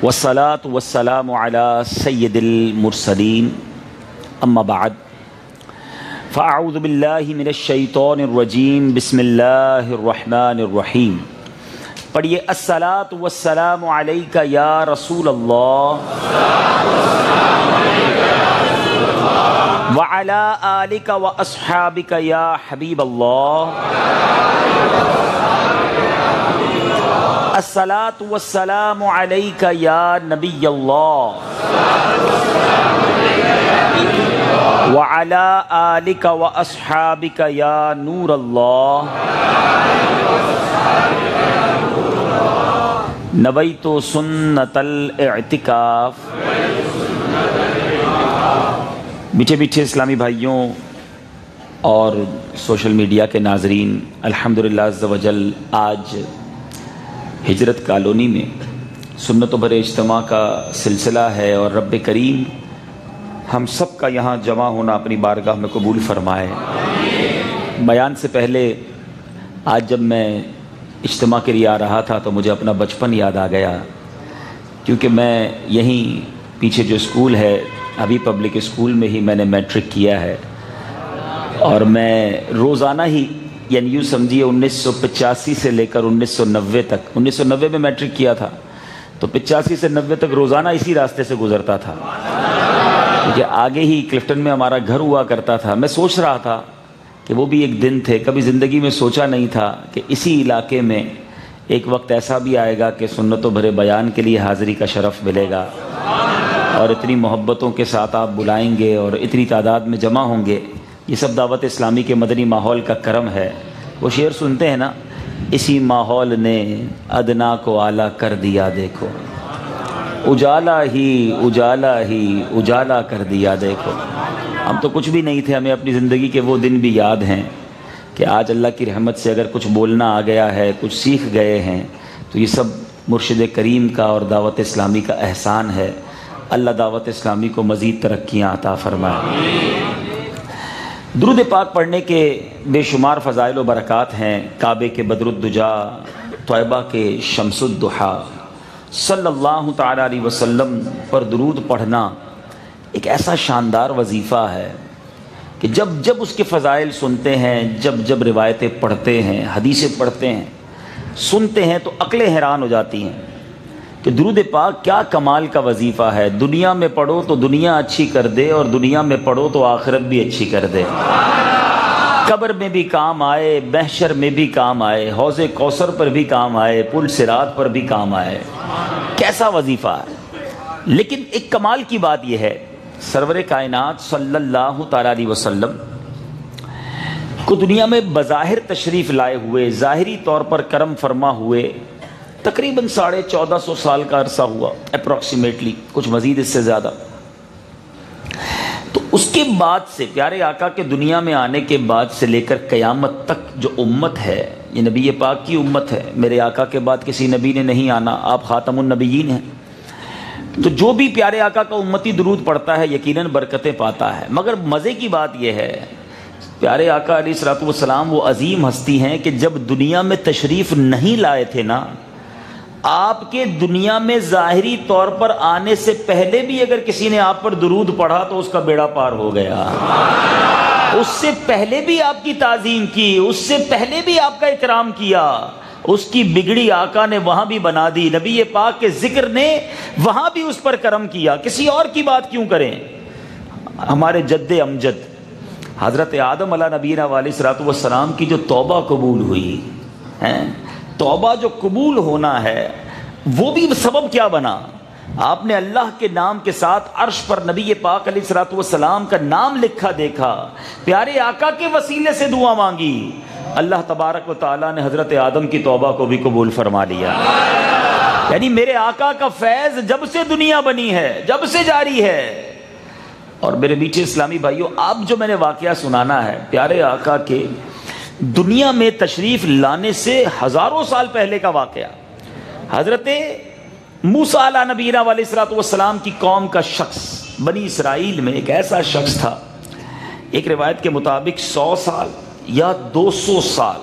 والصلاة والسلام على سید المرسلین اما بعد فاعوذ باللہ من الشیطان الرجیم بسم اللہ الرحمن الرحیم. پڑھیے الصلاۃ والسلام علیک یا رسول اللہ وعلی آلک واصحابک یا حبیب اللہ. الصلاۃ والسلام علیک یا نبی اللہ وعلی آلک واصحابک یا نور اللہ. نویت سنت الاعتکاف. میٹھے میٹھے اسلامی بھائیوں اور سوشل میڈیا کے ناظرین، الحمدللہ عز و جل آج ہجرت کالونی میں سنت و بھرے اجتماع کا سلسلہ ہے اور رب کریم ہم سب کا یہاں جمع ہونا اپنی بارگاہ میں قبول فرمائے. بیان سے پہلے آج جب میں اجتماع کے لیے آ رہا تھا تو مجھے اپنا بچپن یاد آ گیا، کیونکہ میں یہیں پیچھے جو اسکول ہے ابھی پبلک اسکول میں ہی میں نے میٹرک کیا ہے، اور میں روزانہ ہی یعنی یوں سمجھیے 1985 سے لے کر 1990 تک، 1990 میں میٹرک کیا تھا تو 85 سے 90 تک روزانہ اسی راستے سے گزرتا تھا، کیونکہ آگے ہی کلفٹن میں ہمارا گھر ہوا کرتا تھا. میں سوچ رہا تھا کہ وہ بھی ایک دن تھے، کبھی زندگی میں سوچا نہیں تھا کہ اسی علاقے میں ایک وقت ایسا بھی آئے گا کہ سنت و بھرے بیان کے لیے حاضری کا شرف ملے گا اور اتنی محبتوں کے ساتھ آپ بلائیں گے اور اتنی تعداد میں جمع ہوں گے. یہ سب دعوت اسلامی کے مدنی ماحول کا کرم ہے. وہ شعر سنتے ہیں نا، اسی ماحول نے ادنا کو اعلیٰ کر دیا، دیکھو اجالا ہی اجالا ہی اجالا کر دیا. دیکھو ہم تو کچھ بھی نہیں تھے، ہمیں اپنی زندگی کے وہ دن بھی یاد ہیں کہ آج اللہ کی رحمت سے اگر کچھ بولنا آ گیا ہے، کچھ سیکھ گئے ہیں تو یہ سب مرشد کریم کا اور دعوت اسلامی کا احسان ہے. اللہ دعوت اسلامی کو مزید ترقیاں عطا فرمائے. درود پاک پڑھنے کے بے شمار فضائل و برکات ہیں. کعبے کے بدر الدجا، طیبہ کے شمس الضحیٰ صلی اللہ تعالیٰ علیہ وسلم پر درود پڑھنا ایک ایسا شاندار وظیفہ ہے کہ جب جب اس کے فضائل سنتے ہیں، جب جب روایتیں پڑھتے ہیں، حدیثیں پڑھتے ہیں، سنتے ہیں تو عقلیں حیران ہو جاتی ہیں کہ درود پاک کیا کمال کا وظیفہ ہے. دنیا میں پڑھو تو دنیا اچھی کر دے اور دنیا میں پڑھو تو آخرت بھی اچھی کر دے. قبر میں بھی کام آئے، محشر میں بھی کام آئے، حوض کوثر پر بھی کام آئے، پل صراط پر بھی کام آئے. کیسا وظیفہ ہے. لیکن ایک کمال کی بات یہ ہے، سرور کائنات صلی اللہ تعالیٰ علیہ وسلم کو دنیا میں بظاہر تشریف لائے ہوئے، ظاہری طور پر کرم فرما ہوئے تقریباً 1450 سال کا عرصہ ہوا اپروکسیمیٹلی، کچھ مزید اس سے زیادہ. تو اس کے بعد سے پیارے آقا کے دنیا میں آنے کے بعد سے لے کر قیامت تک جو امت ہے، یہ نبی پاک کی امت ہے. میرے آقا کے بعد کسی نبی نے نہیں آنا، آپ خاتم النبیین ہیں. تو جو بھی پیارے آقا کا امتی درود پڑھتا ہے یقیناً برکتیں پاتا ہے. مگر مزے کی بات یہ ہے، پیارے آقا علیہ الصلوۃ والسلام وہ عظیم ہستی ہیں کہ جب دنیا میں تشریف نہیں لائے تھے نا، آپ کے دنیا میں ظاہری طور پر آنے سے پہلے بھی اگر کسی نے آپ پر درود پڑھا تو اس کا بیڑا پار ہو گیا. اس سے پہلے بھی آپ کی تعظیم کی، اس سے پہلے بھی آپ کا اکرام کیا، اس کی بگڑی آقا نے وہاں بھی بنا دی. نبی پاک کے ذکر نے وہاں بھی اس پر کرم کیا. کسی اور کی بات کیوں کریں. ہمارے جد امجد حضرت آدم علیہ نبینا علیہ الصلوۃ والسلام کی جو توبہ قبول ہوئی ہے، توبہ جو قبول ہونا ہے وہ بھی سبب کیا بنا. آپ نے اللہ کے نام کے ساتھ عرش پر نبی پاک علیہ الصلوۃ والسلام کا نام لکھا دیکھا، پیارے آقا کے وسیلے سے دعا مانگی. اللہ تبارک و تعالیٰ نے حضرت آدم کی توبہ کو بھی قبول فرما لیا. یعنی میرے آقا کا فیض جب سے دنیا بنی ہے، جب سے جاری ہے. اور میرے میٹھے اسلامی بھائیوں، آپ جو میں نے واقعہ سنانا ہے پیارے آقا کے دنیا میں تشریف لانے سے ہزاروں سال پہلے کا واقعہ. حضرت موسیٰ علیہ نبینا علیہ الصلوۃ والسلام کی قوم کا شخص، بنی اسرائیل میں ایک ایسا شخص تھا، ایک روایت کے مطابق 100 سال یا 200 سال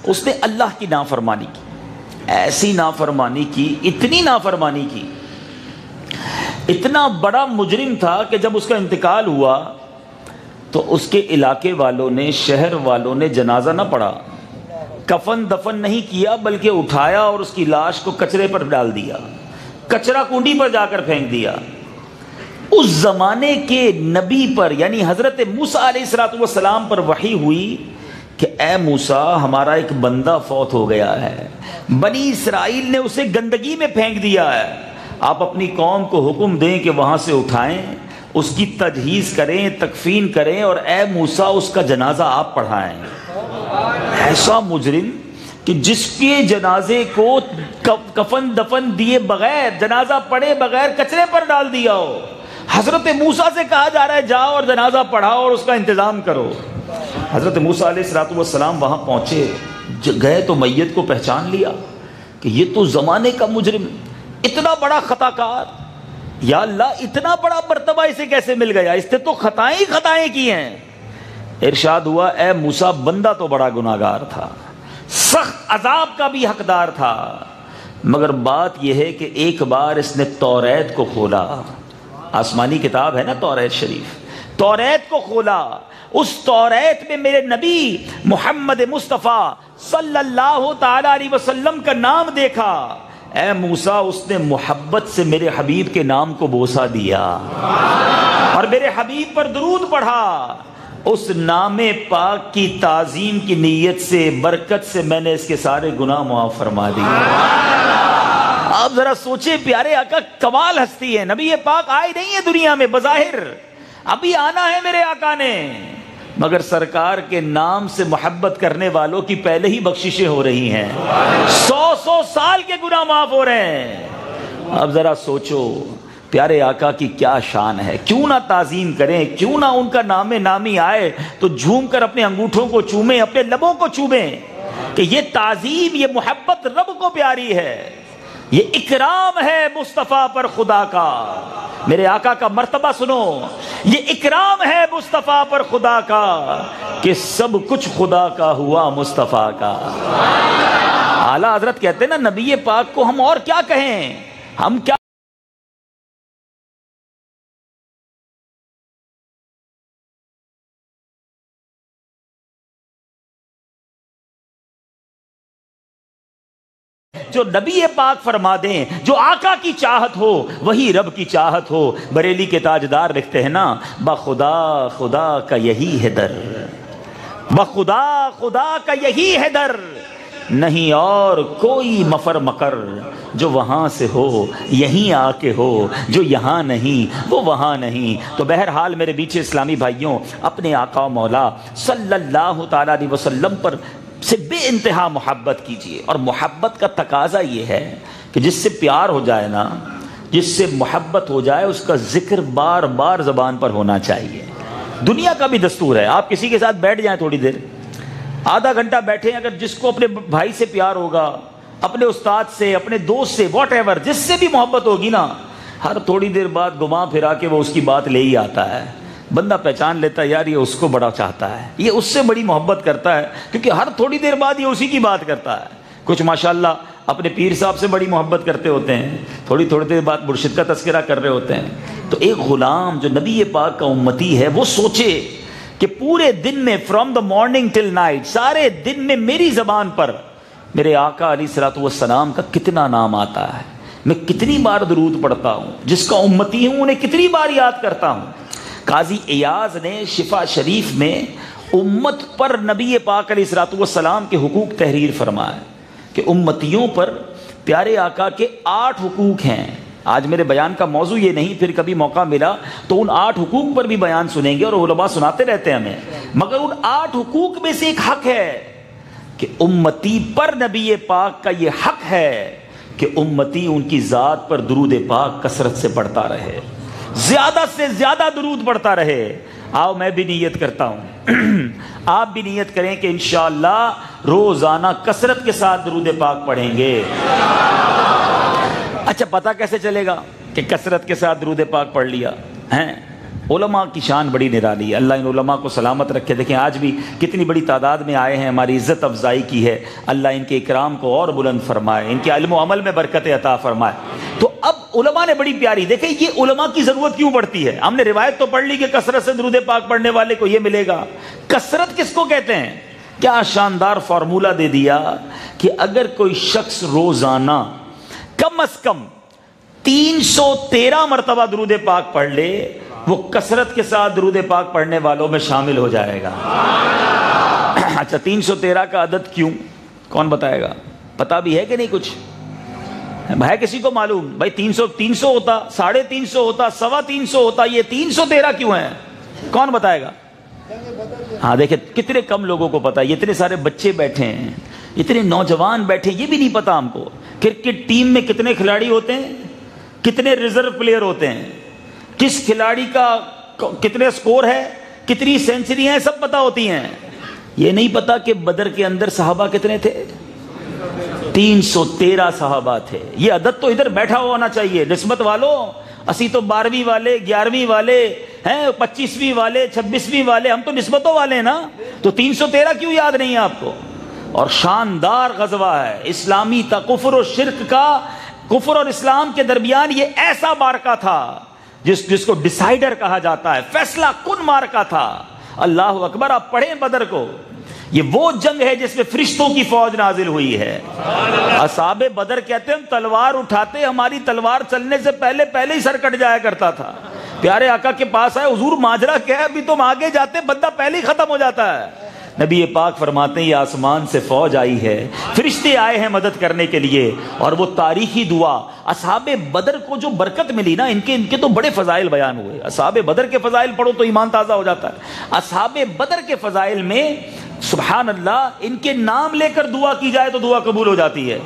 اس نے اللہ کی نافرمانی کی. ایسی نافرمانی کی، اتنی نافرمانی کی، اتنا بڑا مجرم تھا کہ جب اس کا انتقال ہوا تو اس کے علاقے والوں نے، شہر والوں نے جنازہ نہ پڑھا، کفن دفن نہیں کیا، بلکہ اٹھایا اور اس کی لاش کو کچرے پر ڈال دیا، کچرا کنڈی پر جا کر پھینک دیا۔ اس زمانے کے نبی پر یعنی حضرت موسیٰ علیہ السلام پر وحی ہوئی کہ اے موسیٰ، ہمارا ایک بندہ فوت ہو گیا ہے، بنی اسرائیل نے اسے گندگی میں پھینک دیا ہے، آپ اپنی قوم کو حکم دیں کہ وہاں سے اٹھائیں، اس کی تجہیز کریں، تکفین کریں، اور اے موسیٰ اس کا جنازہ آپ پڑھائیں۔ ایسا مجرم کہ جس کے جنازے کو کفن دفن دیے بغیر، جنازہ پڑھے بغیر کچرے پر ڈال دیا ہو، حضرت موسیٰ سے کہا جا رہا ہے جاؤ اور جنازہ پڑھاؤ اور اس کا انتظام کرو۔ حضرت موسیٰ علیہ السلام وہاں پہنچے، گئے تو میت کو پہچان لیا کہ یہ تو زمانے کا مجرم، اتنا بڑا خطا کار، یا اللہ اتنا بڑا مرتبہ اسے کیسے مل گیا، اس نے تو خطائیں ہی خطائیں کی ہیں۔ ارشاد ہوا اے موسیٰ، بندہ تو بڑا گناہگار تھا، سخت عذاب کا بھی حقدار تھا، مگر بات یہ ہے کہ ایک بار اس نے توریت کو کھولا، آسمانی کتاب ہے نا توریت شریف، توریت کو کھولا، اس توریت میں میرے نبی محمد مصطفیٰ صلی اللہ تعالی علیہ وسلم کا نام دیکھا، اے موسیٰ اس نے محبت سے میرے حبیب کے نام کو بوسہ دیا اور میرے حبیب پر درود پڑھا، اس نام پاک کی تعظیم کی نیت سے، برکت سے میں نے اس کے سارے گناہ معاف فرما دیے۔ آپ ذرا سوچیں، پیارے آقا کمال ہستی ہے، نبی پاک آئے نہیں ہے دنیا میں بظاہر، ابھی آنا ہے میرے آقا نے، مگر سرکار کے نام سے محبت کرنے والوں کی پہلے ہی بخششیں ہو رہی ہیں، 100 سال کے گناہ معاف ہو رہے ہیں۔ اب ذرا سوچو پیارے آقا کی کیا شان ہے، کیوں نہ تعظیم کریں، کیوں نہ ان کا نام نامی آئے تو جھوم کر اپنے انگوٹھوں کو چومیں، اپنے لبوں کو چومیں، کہ یہ تعظیم، یہ محبت رب کو پیاری ہے، یہ اکرام ہے مصطفیٰ پر خدا کا۔ میرے آقا کا مرتبہ سنو، یہ اکرام ہے مصطفیٰ پر خدا کا کہ سب کچھ خدا کا ہوا مصطفیٰ کا۔ اعلیٰ حضرت کہتے ہیں نا نبی پاک کو ہم اور کیا کہیں، ہم کیا جو نبی پاک فرما دیں، جو آقا کی چاہت ہو وہی رب کی چاہت ہو۔ بریلی کے تاجدار لکھتے ہیں نا، بخدا خدا کا یہی ہے در، بخدا خدا کا یہی ہے در، نہیں اور کوئی مفر مکر، جو وہاں سے ہو یہیں آ کے ہو، جو یہاں نہیں وہ وہاں نہیں۔ تو بہرحال میرے بیچے اسلامی بھائیوں، اپنے آقا و مولا صلی اللہ تعالی علیہ وسلم پر سے بے انتہا محبت کیجئے، اور محبت کا تقاضا یہ ہے کہ جس سے پیار ہو جائے نا، جس سے محبت ہو جائے، اس کا ذکر بار بار زبان پر ہونا چاہیے۔ دنیا کا بھی دستور ہے، آپ کسی کے ساتھ بیٹھ جائیں تھوڑی دیر، آدھا گھنٹہ بیٹھیں، اگر جس کو اپنے بھائی سے پیار ہوگا، اپنے استاد سے، اپنے دوست سے، واٹ ایور جس سے بھی محبت ہوگی نا، ہر تھوڑی دیر بعد گھما پھرا کے وہ اس کی بات لے ہی آتا ہے، بندہ پہچان لیتا ہے یار یہ اس کو بڑا چاہتا ہے، یہ اس سے بڑی محبت کرتا ہے، کیونکہ ہر تھوڑی دیر بعد یہ اسی کی بات کرتا ہے۔ کچھ ماشاءاللہ اپنے پیر صاحب سے بڑی محبت کرتے ہوتے ہیں، تھوڑی دیر بعد مرشد کا تذکرہ کر رہے ہوتے ہیں۔ تو ایک غلام جو نبی پاک کا امتی ہے وہ سوچے کہ پورے دن میں from the morning till night, سارے دن میں میری زبان پر میرے آقا علیہ الصلوۃ والسلام کا کتنا نام آتا ہے، میں کتنی بار درود پڑھتا ہوں، جس کا امتی ہوں انہیں کتنی بار یاد کرتا ہوں۔ قاضی ایاز نے شفا شریف میں امت پر نبی پاک علیہ الصلوۃ والسلام کے حقوق تحریر فرمایا کہ امتیوں پر پیارے آقا کے 8 حقوق ہیں۔ آج میرے بیان کا موضوع یہ نہیں، پھر کبھی موقع ملا تو ان 8 حقوق پر بھی بیان سنیں گے، اور علماء سناتے رہتے ہیں ہمیں، مگر ان 8 حقوق میں سے ایک حق ہے کہ امتی پر نبی پاک کا یہ حق ہے کہ امتی ان کی ذات پر درود پاک کثرت سے پڑھتا رہے، زیادہ سے زیادہ درود پڑھتا رہے۔ آؤ میں بھی نیت کرتا ہوں، آپ بھی نیت کریں کہ انشاءاللہ روزانہ کثرت کے ساتھ درود پاک پڑھیں گے۔ اچھا پتہ کیسے چلے گا کہ کثرت کے ساتھ درود پاک پڑھ لیا ہیں؟ علماء کی شان بڑی نرالی ہے، اللہ ان علماء کو سلامت رکھے۔ دیکھیں آج بھی کتنی بڑی تعداد میں آئے ہیں، ہماری عزت افزائی کی ہے، اللہ ان کے اکرام کو اور بلند فرمائے، ان کے علم و عمل میں برکت عطا فرمائے۔ تو اب علماء نے بڑی پیاری، دیکھیں یہ علماء کی ضرورت کیوں پڑتی ہے؟ ہم نے روایت تو پڑھ لی کہ کثرت سے درود پاک پڑھنے والے کو یہ ملے گا، کثرت کس کو کہتے ہیں؟ کیا شاندار فارمولہ دے دیا کہ اگر کوئی شخص روزانہ کم از کم 313 مرتبہ درود پاک پڑھ لے، وہ کثرت کے ساتھ درود پاک پڑھنے والوں میں شامل ہو جائے گا۔ اچھا 313 کا عدد کیوں؟ کون بتائے گا؟ پتا بھی ہے کہ نہیں کچھ ہے کسی کو معلوم؟ بھائی 300 ہوتا، 350 ہوتا، 325 ہوتا، یہ 313 کیوں ہے؟ کون بتائے گا؟ ہاں دیکھیں کتنے کم لوگوں کو پتا ہے، اتنے سارے بچے بیٹھے ہیں، اتنے نوجوان بیٹھے، یہ بھی نہیں پتا ہم کو کرکٹ ٹیم میں کتنے کھلاڑی ہوتے ہیں، کتنے ریزرو پلیئر ہوتے ہیں، کس کھلاڑی کا کتنے سکور ہے، کتنی سینچری ہیں، سب پتا ہوتی ہیں۔ یہ نہیں پتا کہ بدر کے اندر صحابہ کتنے تھے؟ 313 صحابہ تھے۔ یہ عدد تو ادھر بیٹھا ہونا چاہیے، نسبت والوں، اسی تو 12ویں والے، 11ویں والے ہیں، 25ویں والے، 26ویں والے، ہم تو نسبتوں والے ہیں نا، تو 313 کیوں یاد نہیں ہے آپ کو؟ اور شاندار غزوہ ہے اسلامی تا کفر و شرک کا، کفر اور اسلام کے درمیان یہ ایسا معرکہ تھا جس کو ڈیسائیڈر کہا جاتا ہے، فیصلہ کن معرکہ تھا۔ اللہ اکبر، آپ پڑھیں بدر کو، یہ وہ جنگ ہے جس میں فرشتوں کی فوج نازل ہوئی ہے۔ اصحاب بدر کہتے ہیں ہم تلوار اٹھاتے، ہماری تلوار چلنے سے پہلے ہی سر کٹ جایا کرتا تھا۔ پیارے آقا کے پاس آئے، حضور ماجرا کیا ہے؟ ابھی تم آگے جاتے بندہ پہلے ہی ختم ہو جاتا ہے۔ نبی پاک فرماتے ہیں یہ آسمان سے فوج آئی ہے، فرشتے آئے ہیں مدد کرنے کے لیے، اور وہ تاریخی دعا اصحاب بدر کو جو برکت ملی نا، ان کے تو بڑے فضائل بیان ہوئے۔ اصحاب بدر کے فضائل پڑھو تو ایمان تازہ ہو جاتا ہے۔ اصحاب بدر کے فضائل میں سبحان اللہ، ان کے نام لے کر دعا کی جائے تو دعا قبول ہو جاتی ہے۔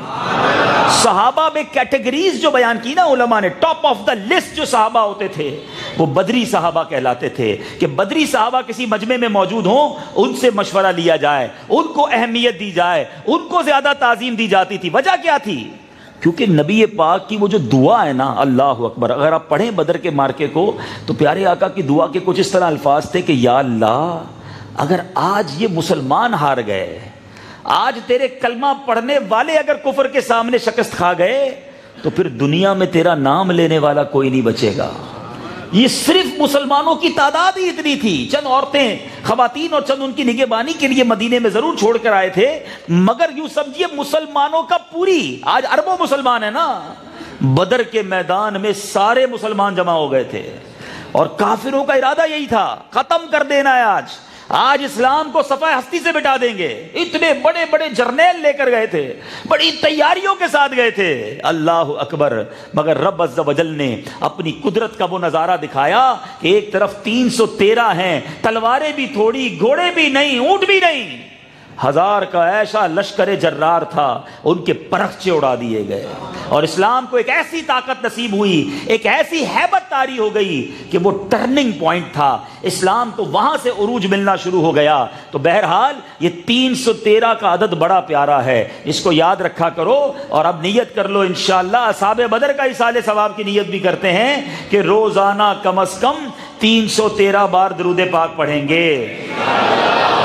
صحابہ میں کیٹیگریز جو بیان کی نا علماء نے، ٹاپ آف دا لسٹ جو صحابہ ہوتے تھے وہ بدری صحابہ کہلاتے تھے، کہ بدری صحابہ کسی مجمع میں موجود ہوں، ان سے مشورہ لیا جائے، ان کو اہمیت دی جائے، ان کو زیادہ تعظیم دی جاتی تھی۔ وجہ کیا تھی؟ کیونکہ نبی پاک کی وہ جو دعا ہے نا، اللہ اکبر، اگر آپ پڑھیں بدر کے مارکے کو تو پیارے آقا کی دعا کے کچھ اس طرح الفاظ تھے کہ یا اللہ اگر آج یہ مسلمان ہار گئے، آج تیرے کلمہ پڑھنے والے اگر کفر کے سامنے شکست کھا گئے، تو پھر دنیا میں تیرا نام لینے والا کوئی نہیں بچے گا۔ یہ صرف مسلمانوں کی تعداد ہی اتنی تھی، چند عورتیں، خواتین اور چند ان کی نگہبانی کے لیے مدینے میں ضرور چھوڑ کر آئے تھے، مگر یوں سمجھیے مسلمانوں کا پوری، آج اربوں مسلمان ہیں نا، بدر کے میدان میں سارے مسلمان جمع ہو گئے تھے، اور کافروں کا ارادہ یہی تھا ختم کر دینا ہے، آج اسلام کو صفحہ ہستی سے مٹا دیں گے۔ اتنے بڑے بڑے جرنیل لے کر گئے تھے، بڑی تیاریوں کے ساتھ گئے تھے، اللہ اکبر، مگر رب عز و جل نے اپنی قدرت کا وہ نظارہ دکھایا کہ ایک طرف 313 ہیں، تلواریں بھی تھوڑی، گھوڑے بھی نہیں، اونٹ بھی نہیں، 1000 کا ایسا لشکر جرار تھا، ان کے پرخچے اڑا دیے گئے، اور اسلام کو ایک ایسی طاقت نصیب ہوئی، ایک ایسی ہیبت طاری ہو گئی کہ وہ ٹرننگ پوائنٹ تھا، اسلام کو وہاں سے عروج ملنا شروع ہو گیا۔ تو بہرحال یہ 313 کا عدد بڑا پیارا ہے، اس کو یاد رکھا کرو، اور اب نیت کر لو انشاءاللہ اصحاب بدر کا ایصال ثواب کی نیت بھی کرتے ہیں کہ روزانہ کم از کم 313 بار درود پاک پڑھیں گے۔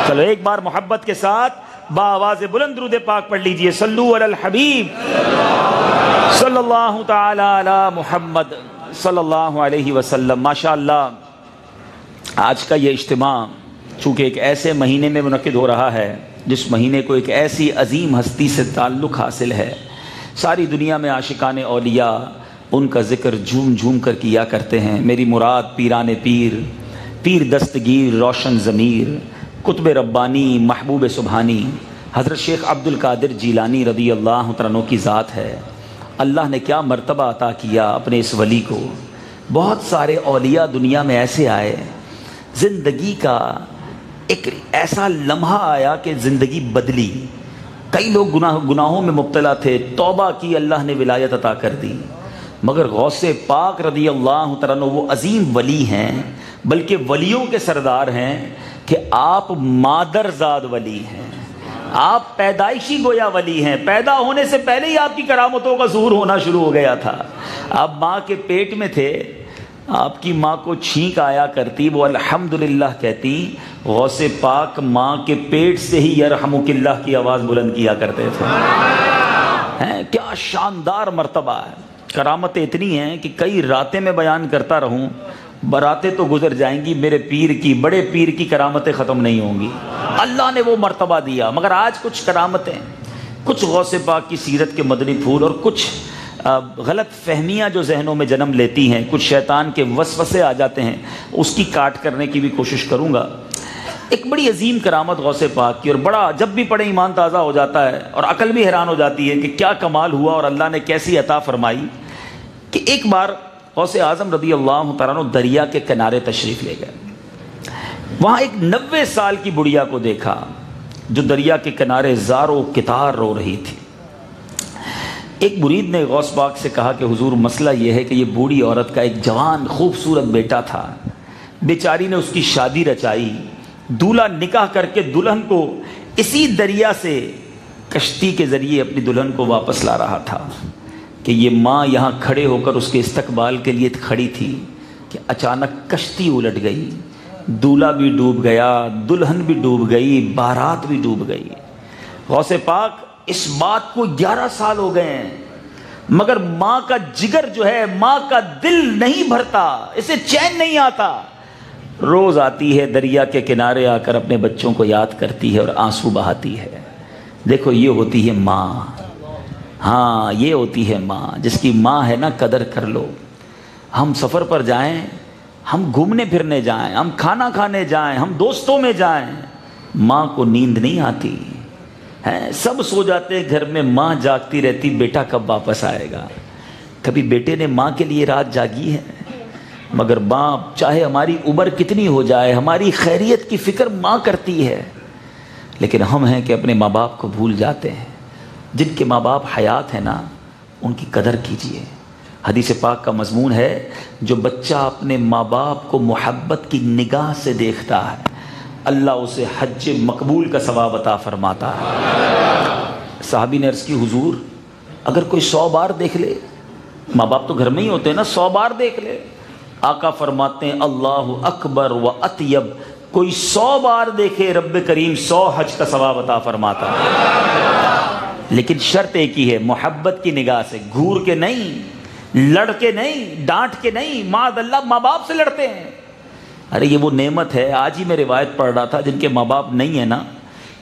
چلو ایک بار محبت کے ساتھ بآواز بلند درود پاک پڑھ لیجئے، صلو علی الحبیب صلی اللہ تعالی علی محمد صلی اللہ علیہ وسلم۔ ماشاءاللہ آج کا یہ اجتماع چونکہ ایک ایسے مہینے میں منعقد ہو رہا ہے جس مہینے کو ایک ایسی عظیم ہستی سے تعلق حاصل ہے، ساری دنیا میں عاشقان اولیاء ان کا ذکر جھوم جھوم کر کیا کرتے ہیں۔ میری مراد پیران پیر، پیر دستگیر روشن ضمیر، قطب ربانی محبوب سبحانی حضرت شیخ عبد القادر جیلانی رضی اللہ عنہ کی ذات ہے۔ اللہ نے کیا مرتبہ عطا کیا اپنے اس ولی کو۔ بہت سارے اولیاء دنیا میں ایسے آئے، زندگی کا ایک ایسا لمحہ آیا کہ زندگی بدلی، کئی لوگ گناہوں میں مبتلا تھے، توبہ کی، اللہ نے ولایت عطا کر دی، مگر غوث پاک رضی اللہ عنہ وہ عظیم ولی ہیں، بلکہ ولیوں کے سردار ہیں کہ آپ مادرزاد ولی ہیں، آپ پیدائشی گویا ولی ہیں، پیدا ہونے سے پہلے ہی آپ کی کرامتوں کا ظہور ہونا شروع ہو گیا تھا۔ آپ ماں کے پیٹ میں تھے آپ کی ماں کو چھینک آیا کرتی، وہ الحمدللہ کہتی، غوث پاک ماں کے پیٹ سے ہی یرحمک اللہ کی آواز بلند کیا کرتے تھے۔ کیا شاندار مرتبہ ہے، کرامتیں اتنی ہیں کہ کئی راتیں میں بیان کرتا رہوں، براتیں تو گزر جائیں گی، میرے پیر کی، بڑے پیر کی کرامتیں ختم نہیں ہوں گی۔ اللہ نے وہ مرتبہ دیا۔ مگر آج کچھ کرامتیں، کچھ غوث پاک کی سیرت کے مدنی پھول اور کچھ غلط فہمیاں جو ذہنوں میں جنم لیتی ہیں، کچھ شیطان کے وسوسے آ جاتے ہیں، اس کی کاٹ کرنے کی بھی کوشش کروں گا۔ ایک بڑی عظیم کرامت غوث پاک کی، اور بڑا جب بھی پڑھے ایمان تازہ ہو جاتا ہے اور عقل بھی حیران ہو جاتی ہے کہ کیا کمال ہوا اور اللہ نے کیسی عطا فرمائی، کہ ایک بار غوث اعظم رضی اللہ تعالیٰ عنہ دریا کے کنارے تشریف لے گئے۔ وہاں ایک 90 سال کی بڑھیا کو دیکھا جو دریا کے کنارے زاروں کتار رو رہی تھی۔ ایک مرید نے غوث پاک سے کہا کہ حضور مسئلہ یہ ہے کہ یہ بوڑھی عورت کا ایک جوان خوبصورت بیٹا تھا، بیچاری نے اس کی شادی رچائی، دولہا نکاح کر کے دلہن کو اسی دریا سے کشتی کے ذریعے اپنی دلہن کو واپس لا رہا تھا، کہ یہ ماں یہاں کھڑے ہو کر اس کے استقبال کے لیے کھڑی تھی کہ اچانک کشتی الٹ گئی، دولہا بھی ڈوب گیا، دلہن بھی ڈوب گئی، بارات بھی ڈوب گئی۔ غوث پاک اس بات کو 11 سال ہو گئے ہیں، مگر ماں کا جگر جو ہے، ماں کا دل نہیں بھرتا، اسے چین نہیں آتا۔ روز آتی ہے دریا کے کنارے آ کر اپنے بچوں کو یاد کرتی ہے اور آنسو بہاتی ہے۔ دیکھو یہ ہوتی ہے ماں، ہاں یہ ہوتی ہے ماں، جس کی ماں ہے نا قدر کر لو۔ ہم سفر پر جائیں، ہم گھومنے پھرنے جائیں، ہم کھانا کھانے جائیں، ہم دوستوں میں جائیں، ماں کو نیند نہیں آتی ہے، سب سو جاتے ہیں گھر میں، ماں جاگتی رہتی، بیٹا کب واپس آئے گا۔ کبھی بیٹے نے ماں کے لیے رات جاگی ہے؟ مگر ماں چاہے ہماری عمر کتنی ہو جائے، ہماری خیریت کی فکر ماں کرتی ہے، لیکن ہم ہیں کہ اپنے ماں باپ کو بھول جاتے ہیں۔ جن کے ماں باپ حیات ہیں نا، ان کی قدر کیجئے۔ حدیث پاک کا مضمون ہے، جو بچہ اپنے ماں باپ کو محبت کی نگاہ سے دیکھتا ہے، اللہ اسے حج مقبول کا ثواب عطا فرماتا ہے۔ صحابی نے عرض کی حضور اگر کوئی 100 بار دیکھ لے، ماں باپ تو گھر میں ہی ہوتے ہیں نا، 100 بار دیکھ لے، آقا فرماتے ہیں اللہ اکبر و اطیب، کوئی 100 بار دیکھے رب کریم 100 حج کا ثواب عطا فرماتا ہے۔ لیکن شرط ایک ہی ہے، محبت کی نگاہ سے، گھور کے نہیں، لڑ کے نہیں، ڈانٹ کے نہیں۔ معاذ اللہ ماں باپ سے لڑتے ہیں، ارے یہ وہ نعمت ہے۔ آج ہی میں روایت پڑھ رہا تھا، جن کے ماں باپ نہیں ہیں نا،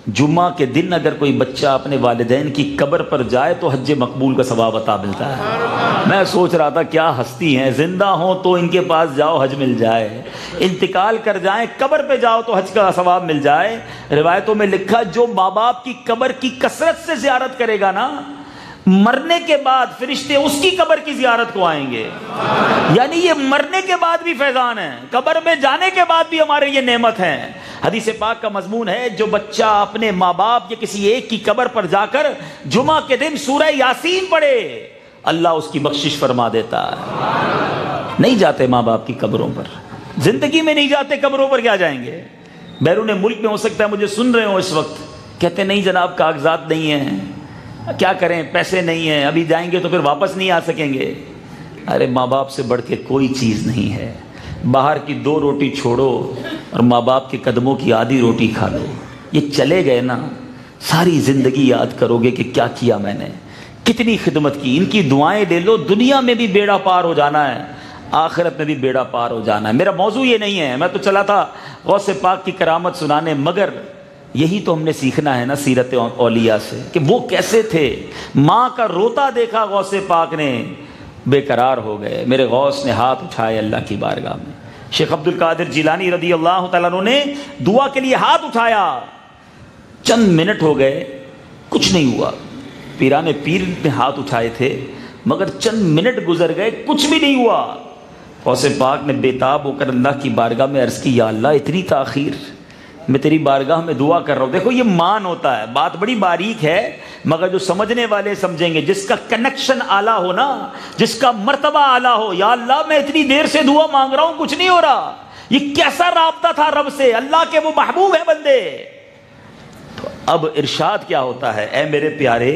جمعہ کے دن اگر کوئی بچہ اپنے والدین کی قبر پر جائے تو حج مقبول کا ثواب عطا ملتا ہے۔ میں سوچ رہا تھا کیا ہستی ہیں، زندہ ہوں تو ان کے پاس جاؤ حج مل جائے، انتقال کر جائیں قبر پہ جاؤ تو حج کا ثواب مل جائے۔ روایتوں میں لکھا جو ماں باپ کی قبر کی کثرت سے زیارت کرے گا نا، مرنے کے بعد فرشتے اس کی قبر کی زیارت کو آئیں گے۔ یعنی یہ مرنے کے بعد بھی فیضان ہے، قبر میں جانے کے بعد بھی ہمارے یہ نعمت ہے۔ حدیث پاک کا مضمون ہے، جو بچہ اپنے ماں باپ یا کسی ایک کی قبر پر جا کر جمعہ کے دن سورہ یاسین پڑھے، اللہ اس کی بخشش فرما دیتا ہے۔ نہیں جاتے ماں باپ کی قبروں پر، زندگی میں نہیں جاتے، قبروں پر کیا جائیں گے؟ بیرون ملک میں ہو سکتا ہے مجھے سن رہے ہو اس وقت، کہتے نہیں جناب کاغذات نہیں ہیں، کیا کریں، پیسے نہیں ہیں، ابھی جائیں گے تو پھر واپس نہیں آ سکیں گے۔ ارے ماں باپ سے بڑھ کے کوئی چیز نہیں ہے۔ باہر کی 2 روٹی چھوڑو اور ماں باپ کے قدموں کی آدھی روٹی کھا لو۔ یہ چلے گئے نا، ساری زندگی یاد کرو گے کہ کیا کیا میں نے، کتنی خدمت کی، ان کی دعائیں لے لو، دنیا میں بھی بیڑا پار ہو جانا ہے، آخرت میں بھی بیڑا پار ہو جانا ہے۔ میرا موضوع یہ نہیں ہے، میں تو چلا تھا غوث پاک کی کرامت سنانے، مگر یہی تو ہم نے سیکھنا ہے نا سیرت اولیاء سے، کہ وہ کیسے تھے۔ ماں کا روتا دیکھا غوث پاک نے، بے قرار ہو گئے۔ میرے غوث نے ہاتھ اٹھائے اللہ کی بارگاہ میں، شیخ عبد القادر جیلانی رضی اللہ تعالیٰ عنہ نے دعا کے لیے ہاتھ اٹھایا، چند منٹ ہو گئے کچھ نہیں ہوا۔ پیران پیر نے ہاتھ اٹھائے تھے مگر چند منٹ گزر گئے، کچھ بھی نہیں ہوا۔ غوث پاک نے بے تاب ہو کر اللہ کی بارگاہ میں عرض کی، یا اللہ اتنی تاخیر، میں تیری بارگاہ میں دعا کر رہا ہوں۔ دیکھو یہ مان ہوتا ہے، بات بڑی باریک ہے، مگر جو سمجھنے والے سمجھیں گے، جس کا کنیکشن اعلیٰ ہو نا، جس کا مرتبہ اعلیٰ ہو، یا اللہ میں اتنی دیر سے دعا مانگ رہا ہوں کچھ نہیں ہو رہا، یہ کیسا رابطہ تھا رب سے، اللہ کے وہ محبوب ہیں بندے۔ تو اب ارشاد کیا ہوتا ہے، اے میرے پیارے،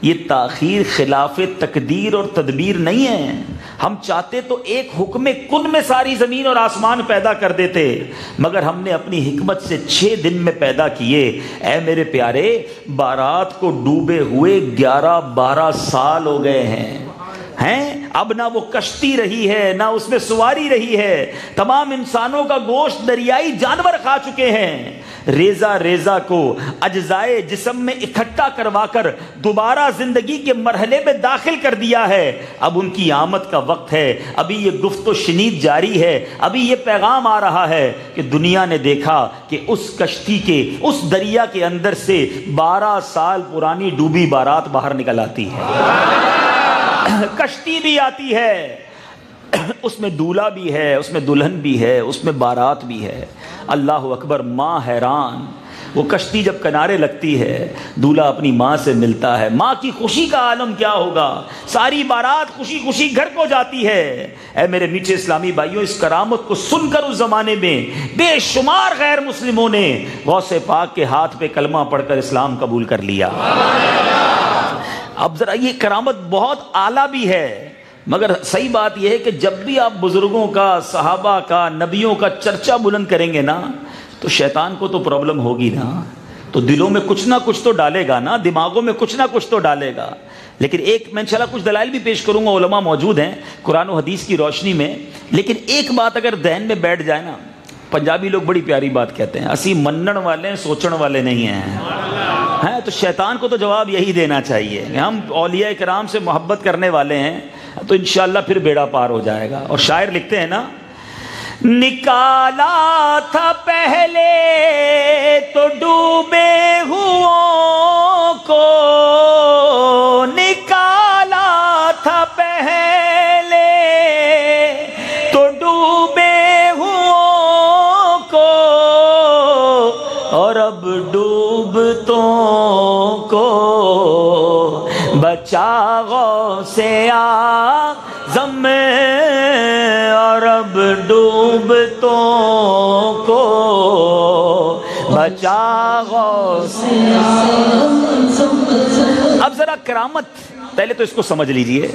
یہ تاخیر خلاف تقدیر اور تدبیر نہیں ہے۔ ہم چاہتے تو ایک حکم کن میں ساری زمین اور آسمان پیدا کر دیتے، مگر ہم نے اپنی حکمت سے 6 دن میں پیدا کیے۔ اے میرے پیارے، بارات کو ڈوبے ہوئے 11-12 سال ہو گئے ہیں، اب نہ وہ کشتی رہی ہے نہ اس میں سواری رہی ہے، تمام انسانوں کا گوشت دریائی جانور کھا چکے ہیں۔ ریزہ ریزہ کو اجزائے جسم میں اکٹھا کروا کر دوبارہ زندگی کے مرحلے میں داخل کر دیا ہے۔ اب ان کی آمد کا وقت ہے، ابھی یہ گفت و شنید جاری ہے، ابھی یہ پیغام آ رہا ہے کہ دنیا نے دیکھا کہ اس کشتی کے، اس دریا کے اندر سے 12 سال پرانی ڈوبی بارات باہر نکل آتی ہے، کشتی بھی آتی ہے، اس میں دولہا بھی ہے، اس میں دلہن بھی ہے، اس میں بارات بھی ہے۔ اللہ اکبر، ماں حیران۔ وہ کشتی جب کنارے لگتی ہے، دولہا اپنی ماں سے ملتا ہے، ماں کی خوشی کا عالم کیا ہوگا، ساری بارات خوشی خوشی گھر کو جاتی ہے۔ اے میرے میٹھے اسلامی بھائیوں، اس کرامت کو سن کر اس زمانے میں بے شمار غیر مسلموں نے غوث پاک کے ہاتھ پہ کلمہ پڑھ کر اسلام قبول کر لیا۔ اب ذرا یہ کرامت بہت اعلیٰ بھی ہے، مگر صحیح بات یہ ہے کہ جب بھی آپ بزرگوں کا، صحابہ کا، نبیوں کا چرچا بلند کریں گے نا تو شیطان کو تو پرابلم ہوگی نا، تو دلوں میں کچھ نہ کچھ تو ڈالے گا نا، دماغوں میں کچھ نہ کچھ تو ڈالے گا۔ لیکن ایک میں انشاءاللہ کچھ دلائل بھی پیش کروں گا، علماء موجود ہیں قرآن و حدیث کی روشنی میں، لیکن ایک بات اگر ذہن میں بیٹھ جائے نا، پنجابی لوگ بڑی پیاری بات کہتے ہیں، اسی منن والے ہیں، سوچن والے نہیں ہیں، تو شیطان کو تو جواب یہی دینا چاہیے کہ ہم اولیاء کرام سے محبت کرنے والے ہیں تو انشاءاللہ پھر بیڑا پار ہو جائے گا۔ اور شاعر لکھتے ہیں نا، نکالا تھا پہلے تو ڈوبے ہوں کو، نکالا تھا پہلے تو ڈوبے ہوں کو، اور اب ڈوبتوں کو بچا غوث اعظم میں، اور اب ڈوبتوں کو بچا غوث اعظم۔ اب ذرا کرامت پہلے تو اس کو سمجھ لیجئے،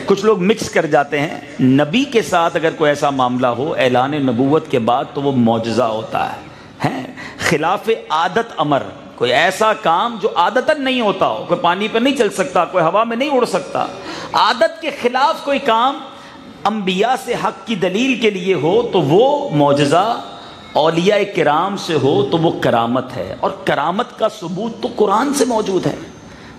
کچھ لوگ مکس کر جاتے ہیں۔ نبی کے ساتھ اگر کوئی ایسا معاملہ ہو اعلان نبوت کے بعد تو وہ معجزہ ہوتا ہے، خلاف عادت امر، کوئی ایسا کام جو عادتاً نہیں ہوتا ہو، کوئی پانی پہ نہیں چل سکتا، کوئی ہوا میں نہیں اڑ سکتا، عادت کے خلاف کوئی کام انبیاء سے حق کی دلیل کے لیے ہو تو وہ معجزہ، اولیاء کرام سے ہو تو وہ کرامت ہے، اور کرامت کا ثبوت تو قرآن سے موجود ہے۔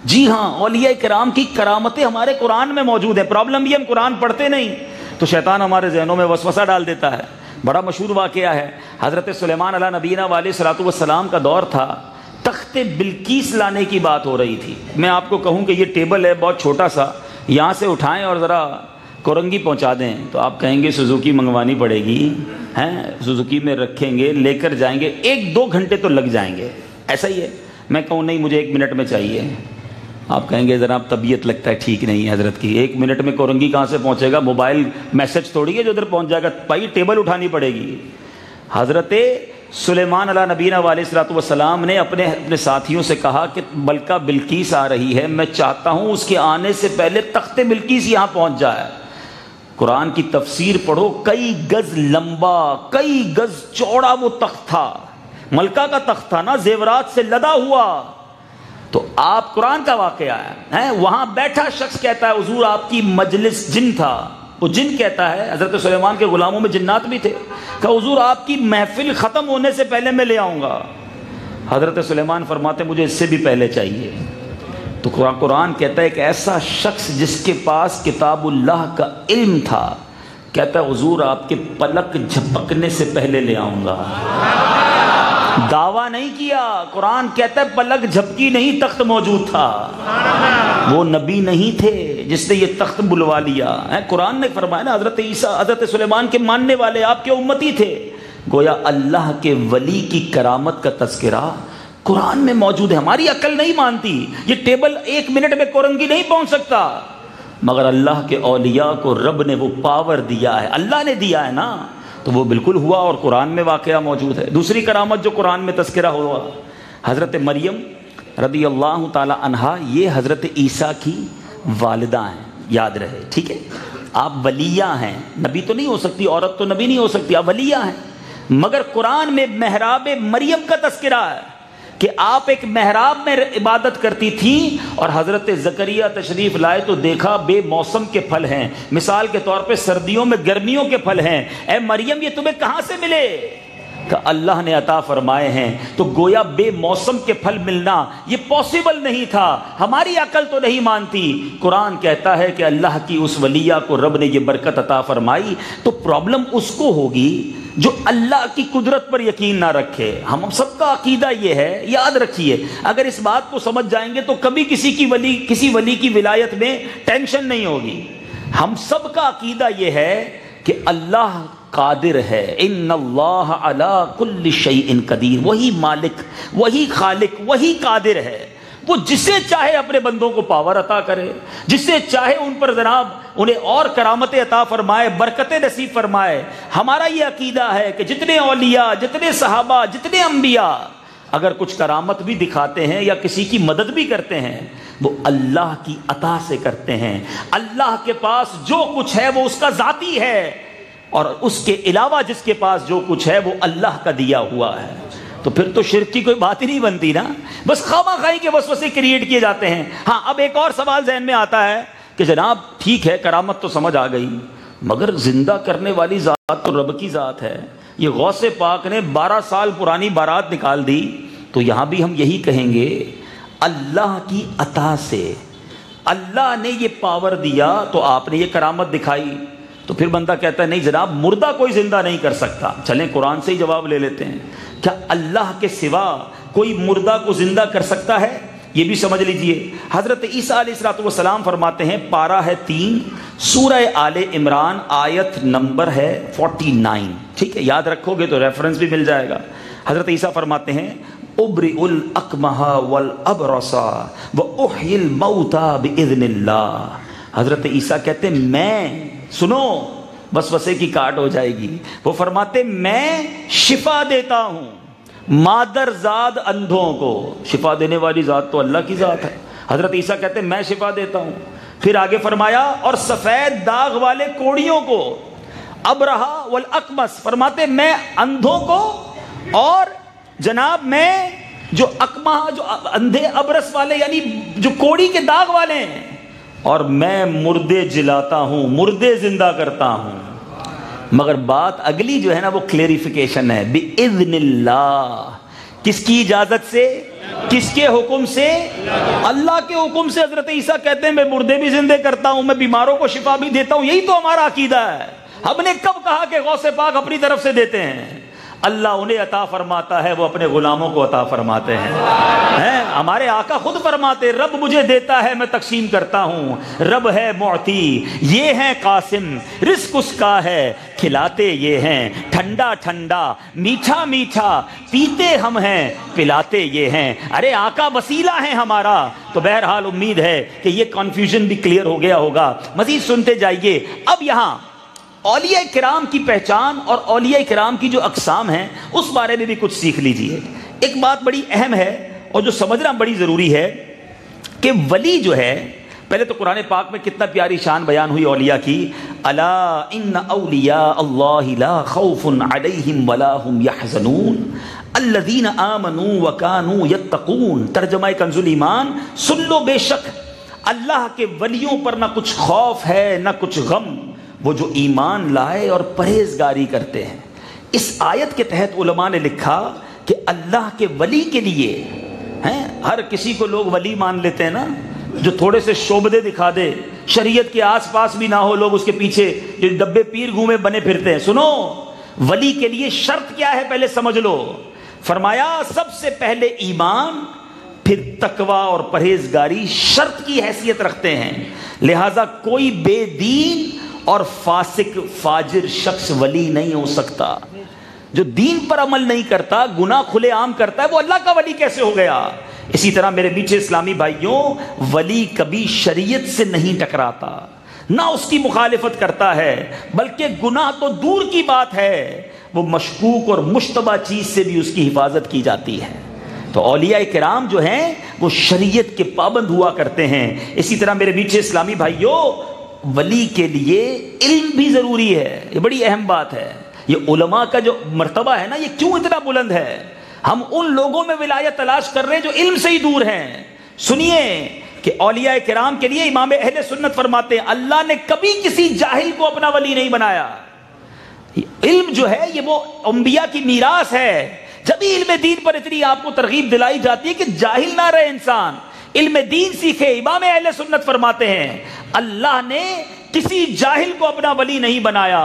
جی ہاں، اولیاء کرام کی کرامتیں ہمارے قرآن میں موجود ہیں، پرابلم یہ ہم قرآن پڑھتے نہیں تو شیطان ہمارے ذہنوں میں وسوسہ ڈال دیتا ہے۔ بڑا مشہور واقعہ ہے، حضرت سلیمان علیہ نبینا علیہ الصلوۃ والسلام کا دور تھا، تخت بلقیس لانے کی بات ہو رہی تھی۔ میں آپ کو کہوں کہ یہ ٹیبل ہے بہت چھوٹا سا، یہاں سے اٹھائیں اور ذرا کورنگی پہنچا دیں تو آپ کہیں گے سوزوکی منگوانی پڑے گی، سوزوکی میں رکھیں گے، لے کر جائیں گے، 1-2 گھنٹے تو لگ جائیں گے، ایسا ہی ہے۔ میں کہوں نہیں مجھے 1 منٹ میں چاہیے، آپ کہیں گے ذرا طبیعت لگتا ہے ٹھیک نہیں ہے حضرت کی، 1 منٹ میں کورنگی کہاں سے پہنچے گا، موبائل میسج تھوڑی ہے جو ادھر پہنچ جائے گا، بھائی ٹیبل اٹھانی پڑے گی۔ حضرت سلیمان علیہ نبینا علیہ الصلوۃ والسلام نے اپنے ساتھیوں سے کہا کہ ملکہ بلقیس آ رہی ہے، میں چاہتا ہوں اس کے آنے سے پہلے تخت بلقیس یہاں پہنچ جائے۔ قرآن کی تفسیر پڑھو، کئی گز لمبا، کئی گز چوڑا وہ تخت تھا، ملکہ کا تخت تھا نا، زیورات سے لدا ہوا۔ تو آپ قرآن کا واقعہ ہے، وہاں بیٹھا شخص کہتا ہے حضور آپ کی مجلس جن تھا، وہ جن کہتا ہے حضرت سلیمان کے غلاموں میں جنات بھی تھے، کہ حضور آپ کی محفل ختم ہونے سے پہلے میں لے آؤں گا۔ حضرت سلیمان فرماتے مجھے اس سے بھی پہلے چاہیے۔ تو قرآن کہتا ہے کہ ایسا شخص جس کے پاس کتاب اللہ کا علم تھا، کہتا ہے حضور آپ کے پلک جھپکنے سے پہلے لے آؤں گا۔ دعویٰ نہیں کیا، قرآن کہتا ہے پلک جھپکی نہیں، تخت موجود تھا، وہ نبی نہیں تھے جس نے یہ تخت بلوا لیا ہے۔ قرآن نے فرمایا نا، حضرت عیسیٰ حضرت سلیمان کے ماننے والے آپ کے امتی تھے، گویا اللہ کے ولی کی کرامت کا تذکرہ قرآن میں موجود ہے۔ ہماری عقل نہیں مانتی، یہ ٹیبل 1 منٹ میں کورنگی نہیں پہنچ سکتا، مگر اللہ کے اولیاء کو رب نے وہ پاور دیا ہے، اللہ نے دیا ہے نا، تو وہ بالکل ہوا، اور قرآن میں واقعہ موجود ہے۔ دوسری کرامت جو قرآن میں تذکرہ ہوا، حضرت مریم رضی اللہ تعالی عنہا، یہ حضرت عیسیٰ کی والدہ ہیں، یاد رہے، ٹھیک ہے۔ آپ ولیہ ہیں، نبی تو نہیں ہو سکتی، عورت تو نبی نہیں ہو سکتی، آپ ولیہ ہیں، مگر قرآن میں محراب مریم کا تذکرہ ہے کہ آپ ایک محراب میں عبادت کرتی تھیں اور حضرت زکریا تشریف لائے تو دیکھا بے موسم کے پھل ہیں، مثال کے طور پہ سردیوں میں گرمیوں کے پھل ہیں، اے مریم یہ تمہیں کہاں سے ملے؟ کہ اللہ نے عطا فرمائے ہیں۔ تو گویا بے موسم کے پھل ملنا یہ پاسبل نہیں تھا، ہماری عقل تو نہیں مانتی۔ قرآن کہتا ہے کہ اللہ کی اس ولیہ کو رب نے یہ برکت عطا فرمائی، تو پرابلم اس کو ہوگی جو اللہ کی قدرت پر یقین نہ رکھے۔ ہم سب کا عقیدہ یہ ہے، یاد رکھیے، اگر اس بات کو سمجھ جائیں گے تو کبھی کسی ولی کی ولایت میں ٹینشن نہیں ہوگی۔ ہم سب کا عقیدہ یہ ہے کہ اللہ قادر ہے، ان اللہ علی کل شیء قدیر، وہی مالک، وہی خالق، وہی قادر ہے، وہ جسے چاہے اپنے بندوں کو پاور عطا کرے، جسے چاہے ان پر جناب انہیں اور کرامتیں عطا فرمائے، برکتیں نصیب فرمائے۔ ہمارا یہ عقیدہ ہے کہ جتنے اولیاء، جتنے صحابہ، جتنے انبیاء اگر کچھ کرامت بھی دکھاتے ہیں یا کسی کی مدد بھی کرتے ہیں وہ اللہ کی عطا سے کرتے ہیں۔ اللہ کے پاس جو کچھ ہے وہ اس کا ذاتی ہے، اور اس کے علاوہ جس کے پاس جو کچھ ہے وہ اللہ کا دیا ہوا ہے۔ تو پھر تو شرک کی کوئی بات ہی نہیں بنتی نا، بس خواہ خواہی کے وسوسے کریٹ کیے جاتے ہیں۔ ہاں اب ایک اور سوال ذہن میں آتا ہے کہ جناب ٹھیک ہے کرامت تو سمجھ آ گئی، مگر زندہ کرنے والی ذات تو رب کی ذات ہے۔ یہ غوث پاک نے 12 سال پرانی بارات نکال دی، تو یہاں بھی ہم یہی کہیں گے اللہ کی عطا سے، اللہ نے یہ پاور دیا تو آپ نے یہ کرامت دکھائی۔ تو پھر بندہ کہتا ہے نہیں جناب مردہ کوئی زندہ نہیں کر سکتا، چلیں قرآن سے ہی جواب لے لیتے ہیں، کیا اللہ کے سوا کوئی مردہ کو زندہ کر سکتا ہے؟ یہ بھی سمجھ لیجئے، حضرت عیسیٰ علیہ السلام فرماتے ہیں، پارہ ہے 3 سورہ آل عمران آیت نمبر ہے 49، ٹھیک ہے، یاد رکھو گے تو ریفرنس بھی مل جائے گا۔ حضرت عیسیٰ فرماتے ہیں ابرئ الاکمہ والابرص واحیی الموتى باذن اللہ۔ حضرت عیسیٰ کہتے ہیں میں، سنو وسوسے کی کاٹ ہو جائے گی، وہ فرماتے میں شفا دیتا ہوں مادر زاد اندھوں کو، شفا دینے والی ذات تو اللہ کی ذات ہے۔ حضرت عیسیٰ کہتے ہیں میں شفا دیتا ہوں، پھر آگے فرمایا اور سفید داغ والے کوڑیوں کو، ابرہا والاکمس، فرماتے میں اندھوں کو، اور جناب میں جو اکمہ جو اندھے ابرس والے یعنی جو کوڑی کے داغ والے ہیں، اور میں مردے جلاتا ہوں، مردے زندہ کرتا ہوں۔ مگر بات اگلی جو ہے نا وہ کلیریفیکیشن ہے، بِإِذْنِ اللَّهِ، کس کی اجازت سے، کس کے حکم سے؟ اللہ کے حکم سے۔ حضرت عیسیٰ کہتے ہیں میں مردے بھی زندے کرتا ہوں، میں بیماروں کو شفا بھی دیتا ہوں، یہی تو ہمارا عقیدہ ہے۔ ہم نے کب کہا کہ غوث پاک اپنی طرف سے دیتے ہیں؟ اللہ انہیں عطا فرماتا ہے، وہ اپنے غلاموں کو عطا فرماتے ہیں۔ ہمارے آقا خود فرماتے رب مجھے دیتا ہے میں تقسیم کرتا ہوں، رب ہے معطی، یہ ہے قاسم، رزق اس کا ہے کھلاتے یہ ہیں، ٹھنڈا ٹھنڈا میٹھا میٹھا پیتے ہم ہیں پلاتے یہ ہیں۔ ارے آقا وسیلہ ہے ہمارا۔ تو بہرحال امید ہے کہ یہ کنفیوژن بھی کلیئر ہو گیا ہوگا۔ مزید سنتے جائیے۔ اب یہاں اولیاء کرام کی پہچان اور اولیاء کرام کی جو اقسام ہیں اس بارے میں بھی کچھ سیکھ لیجئے۔ ایک بات بڑی اہم ہے اور جو سمجھنا بڑی ضروری ہے کہ ولی جو ہے، پہلے تو قرآن پاک میں کتنا پیاری شان بیان ہوئی اولیاء کی، الا ان اولیاء اللہ لا خوف علیہم ولا هم يحزنون الذین آمنوا وکانوا یتقون۔ ترجمہ کنز الایمان، سن لو بے شک اللہ کے ولیوں پر نہ کچھ خوف ہے نہ کچھ غم، وہ جو ایمان لائے اور پرہیزگاری کرتے ہیں۔ اس آیت کے تحت علماء نے لکھا کہ اللہ کے ولی کے لیے ہر کسی کو لوگ ولی مان لیتے ہیں نا، جو تھوڑے سے شعبدے دکھا دے، شریعت کے آس پاس بھی نہ ہو، لوگ اس کے پیچھے جو ڈبے پیر گھومے بنے پھرتے ہیں۔ سنو ولی کے لیے شرط کیا ہے پہلے سمجھ لو۔ فرمایا سب سے پہلے ایمان، پھر تقوی اور پرہیزگاری شرط کی حیثیت رکھتے ہیں، لہذا کوئی بے دین اور فاسق فاجر شخص ولی نہیں ہو سکتا۔ جو دین پر عمل نہیں کرتا، گناہ کھلے عام کرتا ہے، وہ اللہ کا ولی کیسے ہو گیا؟ اسی طرح میرے میٹھے اسلامی بھائیوں، ولی کبھی شریعت سے نہیں ٹکراتا، نہ اس کی مخالفت کرتا ہے، بلکہ گناہ تو دور کی بات ہے، وہ مشکوک اور مشتبہ چیز سے بھی اس کی حفاظت کی جاتی ہے۔ تو اولیاء کرام جو ہیں وہ شریعت کے پابند ہوا کرتے ہیں۔ اسی طرح میرے میٹھے اسلامی بھائیوں، ولی کے لیے علم بھی ضروری ہے. یہ بڑی اہم بات ہے. یہ علماء کا جو مرتبہ ہے نا، یہ کیوں اتنا بلند ہے؟ ہم ان لوگوں میں ولایت تلاش کر رہے ہیں جو علم سے ہی دور ہیں. سنیے کہ اولیاء کرام کے لیے امام اہل سنت فرماتے ہیں اللہ نے کبھی کسی جاہل کو اپنا ولی نہیں بنایا. علم جو ہے یہ وہ انبیاء کی میراث ہے. جب علم دین پر اتنی آپ کو ترغیب دلائی جاتی ہے کہ جاہل نہ رہے انسان، علم دین سیکھے. امام اہل سنت فرماتے ہیں اللہ نے کسی جاہل کو اپنا ولی نہیں بنایا،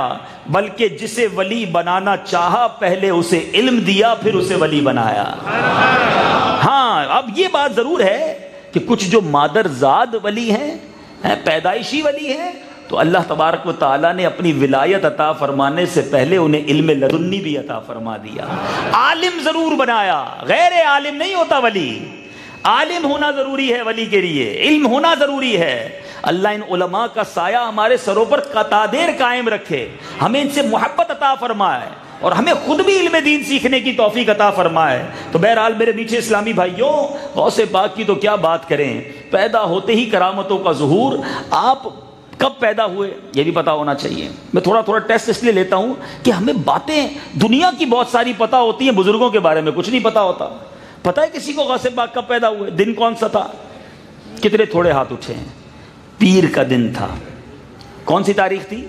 بلکہ جسے ولی بنانا چاہا پہلے اسے علم دیا پھر اسے ولی بنایا. ہاں اب یہ بات ضرور ہے کہ کچھ جو مادر زاد ولی ہیں، پیدائشی ولی ہیں، تو اللہ تبارک و تعالیٰ نے اپنی ولایت عطا فرمانے سے پہلے انہیں علم لدنی بھی عطا فرما دیا. عالم ضرور بنایا، غیر عالم نہیں ہوتا ولی. عالم ہونا ضروری ہے ولی کے لیے، علم ہونا ضروری ہے. اللہ ان علماء کا سایہ ہمارے سروں پر قطادیر قائم رکھے، ہمیں ان سے محبت عطا فرمائے اور ہمیں خود بھی علم دین سیکھنے کی توفیق عطا فرمائے. تو بہرحال میرے میٹھے اسلامی بھائیوں، غوث پاک کی تو کیا بات کریں، پیدا ہوتے ہی کرامتوں کا ظہور. آپ کب پیدا ہوئے یہ بھی پتا ہونا چاہیے. میں تھوڑا ٹیسٹ اس لیے لیتا ہوں کہ ہمیں باتیں دنیا کی بہت ساری پتا ہوتی ہیں، بزرگوں کے بارے میں کچھ نہیں پتا ہوتا. پتہ ہے کسی کو غوث پاک کب پیدا ہوئے، دن کون سا تھا؟ کتنے تھوڑے ہاتھ اٹھے ہیں. پیر کا دن تھا. کون سی تاریخ تھی؟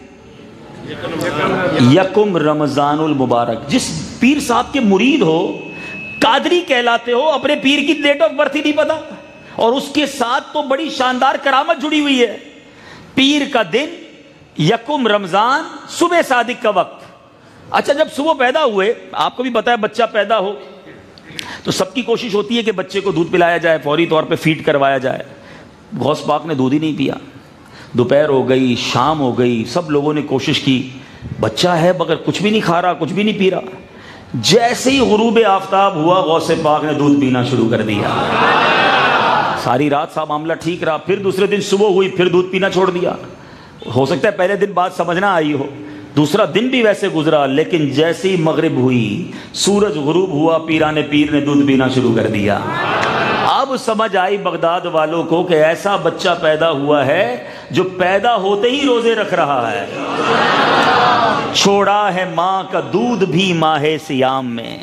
یکم رمضان المبارک. جس پیر صاحب کے مرید ہو، قادری کہلاتے ہو، اپنے پیر کی ڈیٹ آف برتھ ہی نہیں پتا، اور اس کے ساتھ تو بڑی شاندار کرامت جڑی ہوئی ہے. پیر کا دن، یکم رمضان، صبح صادق کا وقت. اچھا جب صبح پیدا ہوئے، آپ کو بھی پتا ہے بچہ پیدا ہو تو سب کی کوشش ہوتی ہے کہ بچے کو دودھ پلایا جائے، فوری طور پہ فیڈ کروایا جائے. غوث پاک نے دودھ ہی نہیں پیا. دوپہر ہو گئی، شام ہو گئی، سب لوگوں نے کوشش کی، بچہ ہے مگر کچھ بھی نہیں کھا رہا، کچھ بھی نہیں پی رہا. جیسے ہی غروب آفتاب ہوا، غوث پاک نے دودھ پینا شروع کر دیا. ساری رات صاحب معاملہ ٹھیک رہا. پھر دوسرے دن صبح ہوئی، پھر دودھ پینا چھوڑ دیا. ہو سکتا ہے پہلے دن بات سمجھنا آئی ہو، دوسرا دن بھی ویسے گزرا، لیکن جیسے ہی مغرب ہوئی، سورج غروب ہوا، پیرانے پیر نے دودھ پینا شروع کر دیا. اب سمجھ آئی بغداد والوں کو کہ ایسا بچہ پیدا ہوا ہے جو پیدا ہوتے ہی روزے رکھ رہا ہے. چھوڑا ہے ماں کا دودھ بھی ماہ سیام میں،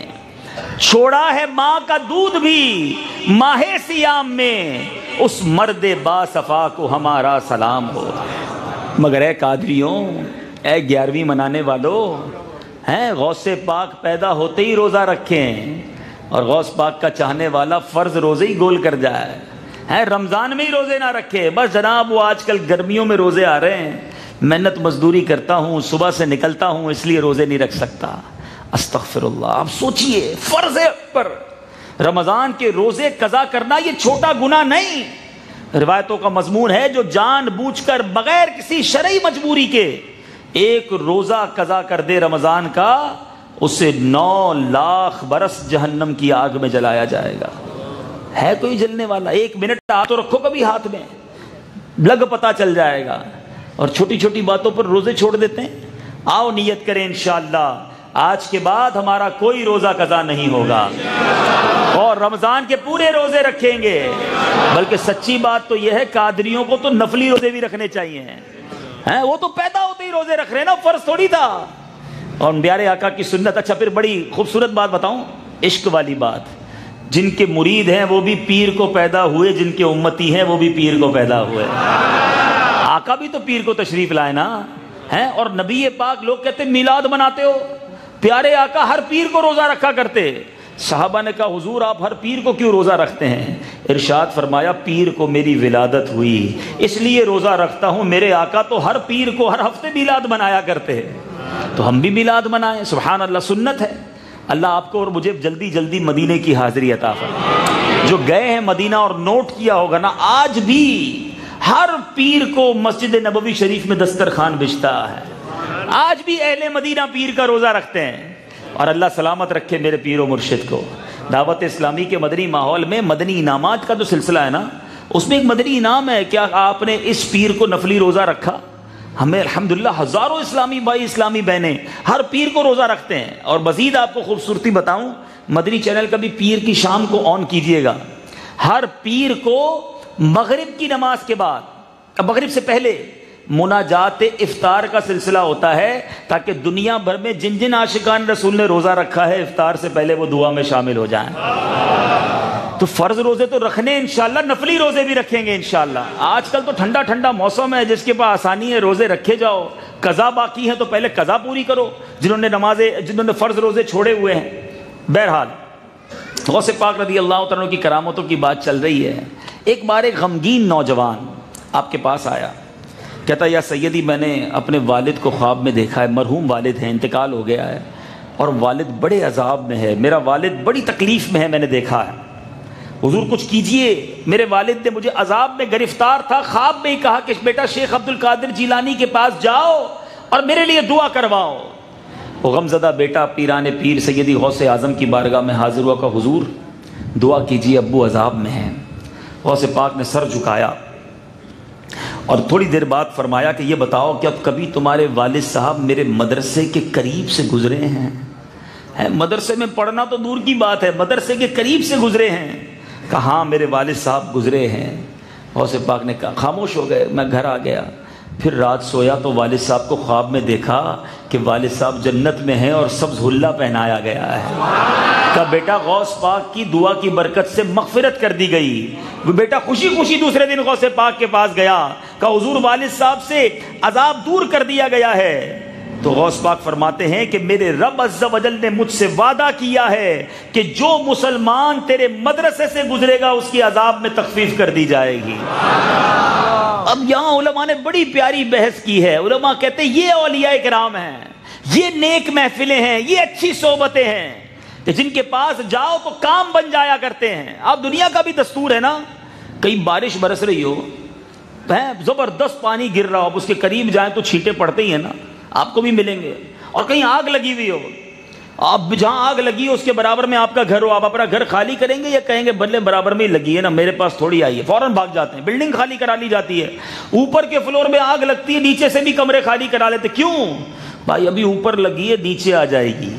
چھوڑا ہے ماں کا دودھ بھی ماہ سیام میں، اس مرد با صفا کو ہمارا سلام ہو. مگر اے قادریوں، اے 11ویں منانے والوں، غوث پاک پیدا ہوتے ہی روزہ رکھیں، اور غوث پاک کا چاہنے والا فرض روزے ہی گول کر جائے، رمضان میں ہی روزے نہ رکھے. بس جناب وہ آج کل گرمیوں میں روزے آ رہے ہیں، محنت مزدوری کرتا ہوں، صبح سے نکلتا ہوں، اس لیے روزے نہیں رکھ سکتا. استغفر اللہ. آپ سوچئے، فرض ہے پر رمضان کے روزے قضا کرنا یہ چھوٹا گناہ نہیں. روایتوں کا مضمون ہے جو جان بوجھ کر بغیر کسی شرعی مجبوری کے ایک روزہ قضا کر دے رمضان کا، اسے 9 لاکھ برس جہنم کی آگ میں جلایا جائے گا. ہے کوئی جلنے والا؟ 1 منٹ ہاتھ تو رکھو کبھی ہاتھ میں، لگ پتہ چل جائے گا. اور چھوٹی چھوٹی باتوں پر روزے چھوڑ دیتے ہیں. آؤ نیت کریں انشاءاللہ آج کے بعد ہمارا کوئی روزہ قضا نہیں ہوگا اور رمضان کے پورے روزے رکھیں گے. بلکہ سچی بات تو یہ ہے قادریوں کو تو نفلی روزے بھی رکھنے چاہیے. وہ تو پیدا ہوتے ہی روزے رکھ رہے ہیں نا، فرض تھوڑی تھا. اور پیارے آقا کی سنت. اچھا پھر بڑی خوبصورت بات بتاؤں، عشق والی بات. جن کے مرید ہیں وہ بھی پیر کو پیدا ہوئے، جن کے امتی ہیں وہ بھی پیر کو پیدا ہوئے. آقا بھی تو پیر کو تشریف لائے نا. اور نبی پاک، لوگ کہتے میلاد مناتے ہو، پیارے آقا ہر پیر کو روزہ رکھا کرتے. صحابہ نے کہا حضور آپ ہر پیر کو کیوں روزہ رکھتے ہیں؟ ارشاد فرمایا پیر کو میری ولادت ہوئی اس لیے روزہ رکھتا ہوں. میرے آقا تو ہر پیر کو ہر ہفتے میلاد منایا کرتے ہیں، تو ہم بھی میلاد منائیں. سبحان اللہ، سنت ہے. اللہ آپ کو اور مجھے جلدی جلدی مدینے کی حاضری عطا فرمائے. جو گئے ہیں مدینہ اور نوٹ کیا ہوگا نا، آج بھی ہر پیر کو مسجد نبوی شریف میں دسترخوان بچھتا ہے. آج بھی اہل مدینہ پیر کا روزہ رکھتے ہیں. اور اللہ سلامت رکھے میرے پیر و مرشد کو. دعوت اسلامی کے مدنی ماحول میں مدنی انعامات کا جو سلسلہ ہے نا، اس میں ایک مدنی انعام ہے. کیا آپ نے اس پیر کو نفلی روزہ رکھا؟ ہمیں الحمدللہ ہزاروں اسلامی بھائی، اسلامی بہنیں ہر پیر کو روزہ رکھتے ہیں. اور مزید آپ کو خوبصورتی بتاؤں، مدنی چینل کا بھی پیر کی شام کو آن کیجئے گا. ہر پیر کو مغرب کی نماز کے بعد، مغرب سے پہلے مناجات افطار کا سلسلہ ہوتا ہے تاکہ دنیا بھر میں جن جن عاشقان رسول نے روزہ رکھا ہے افطار سے پہلے وہ دعا میں شامل ہو جائیں. تو فرض روزے تو رکھنے انشاءاللہ، نفلی روزے بھی رکھیں گے انشاءاللہ. آج کل تو ٹھنڈا ٹھنڈا موسم ہے، جس کے پاس آسانی ہے روزے رکھے جاؤ. قضا باقی ہے تو پہلے قضا پوری کرو، جنہوں نے فرض روزے چھوڑے ہوئے ہیں. بہرحال غوث پاک رضی اللہ تعالیٰ کی کرامتوں کی بات چل رہی ہے. ایک بار ایک غمگین نوجوان آپ کے پاس آیا، کہتا یا سیدی میں نے اپنے والد کو خواب میں دیکھا ہے، مرحوم والد ہیں، انتقال ہو گیا ہے اور والد بڑے عذاب میں ہے، میرا والد بڑی تکلیف میں ہے، میں نے دیکھا ہے. حضور کچھ کیجئے، میرے والد نے مجھے عذاب میں گرفتار تھا، خواب میں ہی کہا کہ بیٹا شیخ عبد القادر جیلانی کے پاس جاؤ اور میرے لیے دعا کرواؤ. وہ غمزدہ بیٹا پیران پیر سیدی غوث اعظم کی بارگاہ میں حاضر ہوا کہ حضور دعا کیجئے، ابو عذاب میں ہیں. غوث پاک نے سر جھکایا اور تھوڑی دیر بعد فرمایا کہ یہ بتاؤ کہ اب کبھی تمہارے والد صاحب میرے مدرسے کے قریب سے گزرے ہیں؟ مدرسے میں پڑھنا تو دور کی بات ہے، مدرسے کے قریب سے گزرے ہیں؟ کہا ہاں میرے والد صاحب گزرے ہیں. غوث پاک نے کہا خاموش ہو گئے. میں گھر آ گیا، پھر رات سویا تو والد صاحب کو خواب میں دیکھا کہ والد صاحب جنت میں ہیں اور سبز حلہ پہنایا گیا ہے. کہا بیٹا غوث پاک کی دعا کی برکت سے مغفرت کر دی گئی. بیٹا خوشی خوشی دوسرے دن غوث پاک کے پاس گیا، کہا حضور والد صاحب سے عذاب دور کر دیا گیا ہے. تو غوث پاک فرماتے ہیں کہ میرے رب عز و جل نے مجھ سے وعدہ کیا ہے کہ جو مسلمان تیرے مدرسے سے گزرے گا اس کی عذاب میں تخفیف کر دی جائے گی. اب یہاں علماء نے بڑی پیاری بحث کی ہے. علماء کہتے ہیں یہ اولیاء کرام ہیں، یہ نیک محفلیں ہیں، یہ اچھی صحبتیں ہیں کہ جن کے پاس جاؤ تو کام بن جایا کرتے ہیں. اب دنیا کا بھی دستور ہے نا، کئی بارش برس رہی ہو، زبردست پانی گر رہا ہو، اب اس کے قریب جائیں تو چھینٹے پڑتے ہی ہیں نا، آپ کو بھی ملیں گے. اور کہیں آگ لگی ہوئی ہو، آپ جہاں آگ لگی ہو اس کے برابر میں آپ کا گھر ہو، آپ اپنا گھر خالی کریں گے یا کہیں گے بلے برابر میں ہی لگی ہے نا، میرے پاس تھوڑی آئی ہے؟ فوراً بھاگ جاتے ہیں، بلڈنگ خالی کرا لی جاتی ہے. اوپر کے فلور میں آگ لگتی ہے، نیچے سے بھی کمرے خالی کرا لیتے. کیوں بھائی؟ ابھی اوپر لگی ہے، نیچے آ جائے گی.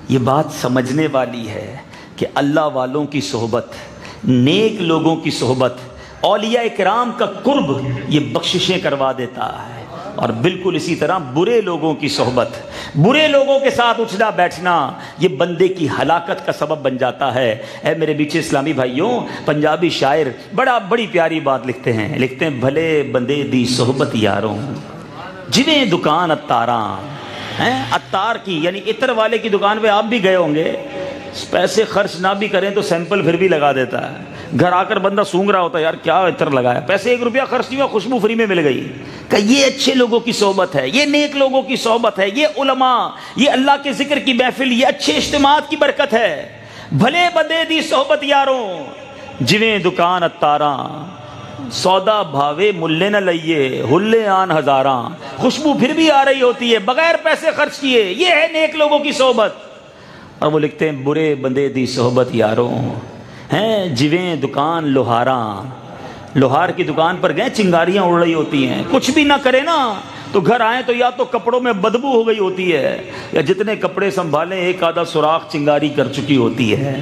یہ بات سمجھنے والی ہے کہ اللہ والوں کی صحبت، نیک لوگوں کی صحبت، اولیاء کرام کا قرب یہ بخششیں کروا دیتا ہے. اور بالکل اسی طرح برے لوگوں کی صحبت، برے لوگوں کے ساتھ اٹھنا بیٹھنا یہ بندے کی ہلاکت کا سبب بن جاتا ہے. اے میرے بیچے اسلامی بھائیوں، پنجابی شاعر بڑی پیاری بات لکھتے ہیں بھلے بندے دی صحبت یاروں جویں دکان اتاراں. اتار کی یعنی عطر والے کی دکان پہ آپ بھی گئے ہوں گے، پیسے خرچ نہ بھی کریں تو سیمپل پھر بھی لگا دیتا ہے. گھر آ کر بندہ سونگ رہا ہوتا ہے یار کیا عطر لگایا، پیسے 1 روپیہ خرچ نہیں ہوا، خوشبو فری میں مل گئی. کہ یہ اچھے لوگوں کی صحبت ہے، یہ نیک لوگوں کی صحبت ہے، یہ علماء، یہ اللہ کے ذکر کی محفل، یہ اچھے اجتماعات کی برکت ہے. بھلے بندے دی صحبت یاروں جویں دکان اتاراں، سودا بھاوے ملے نہ لئیے ہلے آن ہزاراں. خوشبو پھر بھی آ رہی ہوتی ہے بغیر پیسے خرچ کیے. یہ ہے نیک لوگوں کی صحبت. اور وہ لکھتے ہیں برے بندے دی صحبت یاروں ہیں جویں دکان لوہاراں. لوہار کی دکان پر گئے، چنگاریاں اڑ رہی ہوتی ہیں، کچھ بھی نہ کرے نا تو گھر آئیں تو یا تو کپڑوں میں بدبو ہو گئی ہوتی ہے یا جتنے کپڑے سنبھالیں ایک آدھا سوراخ چنگاری کر چکی ہوتی ہے.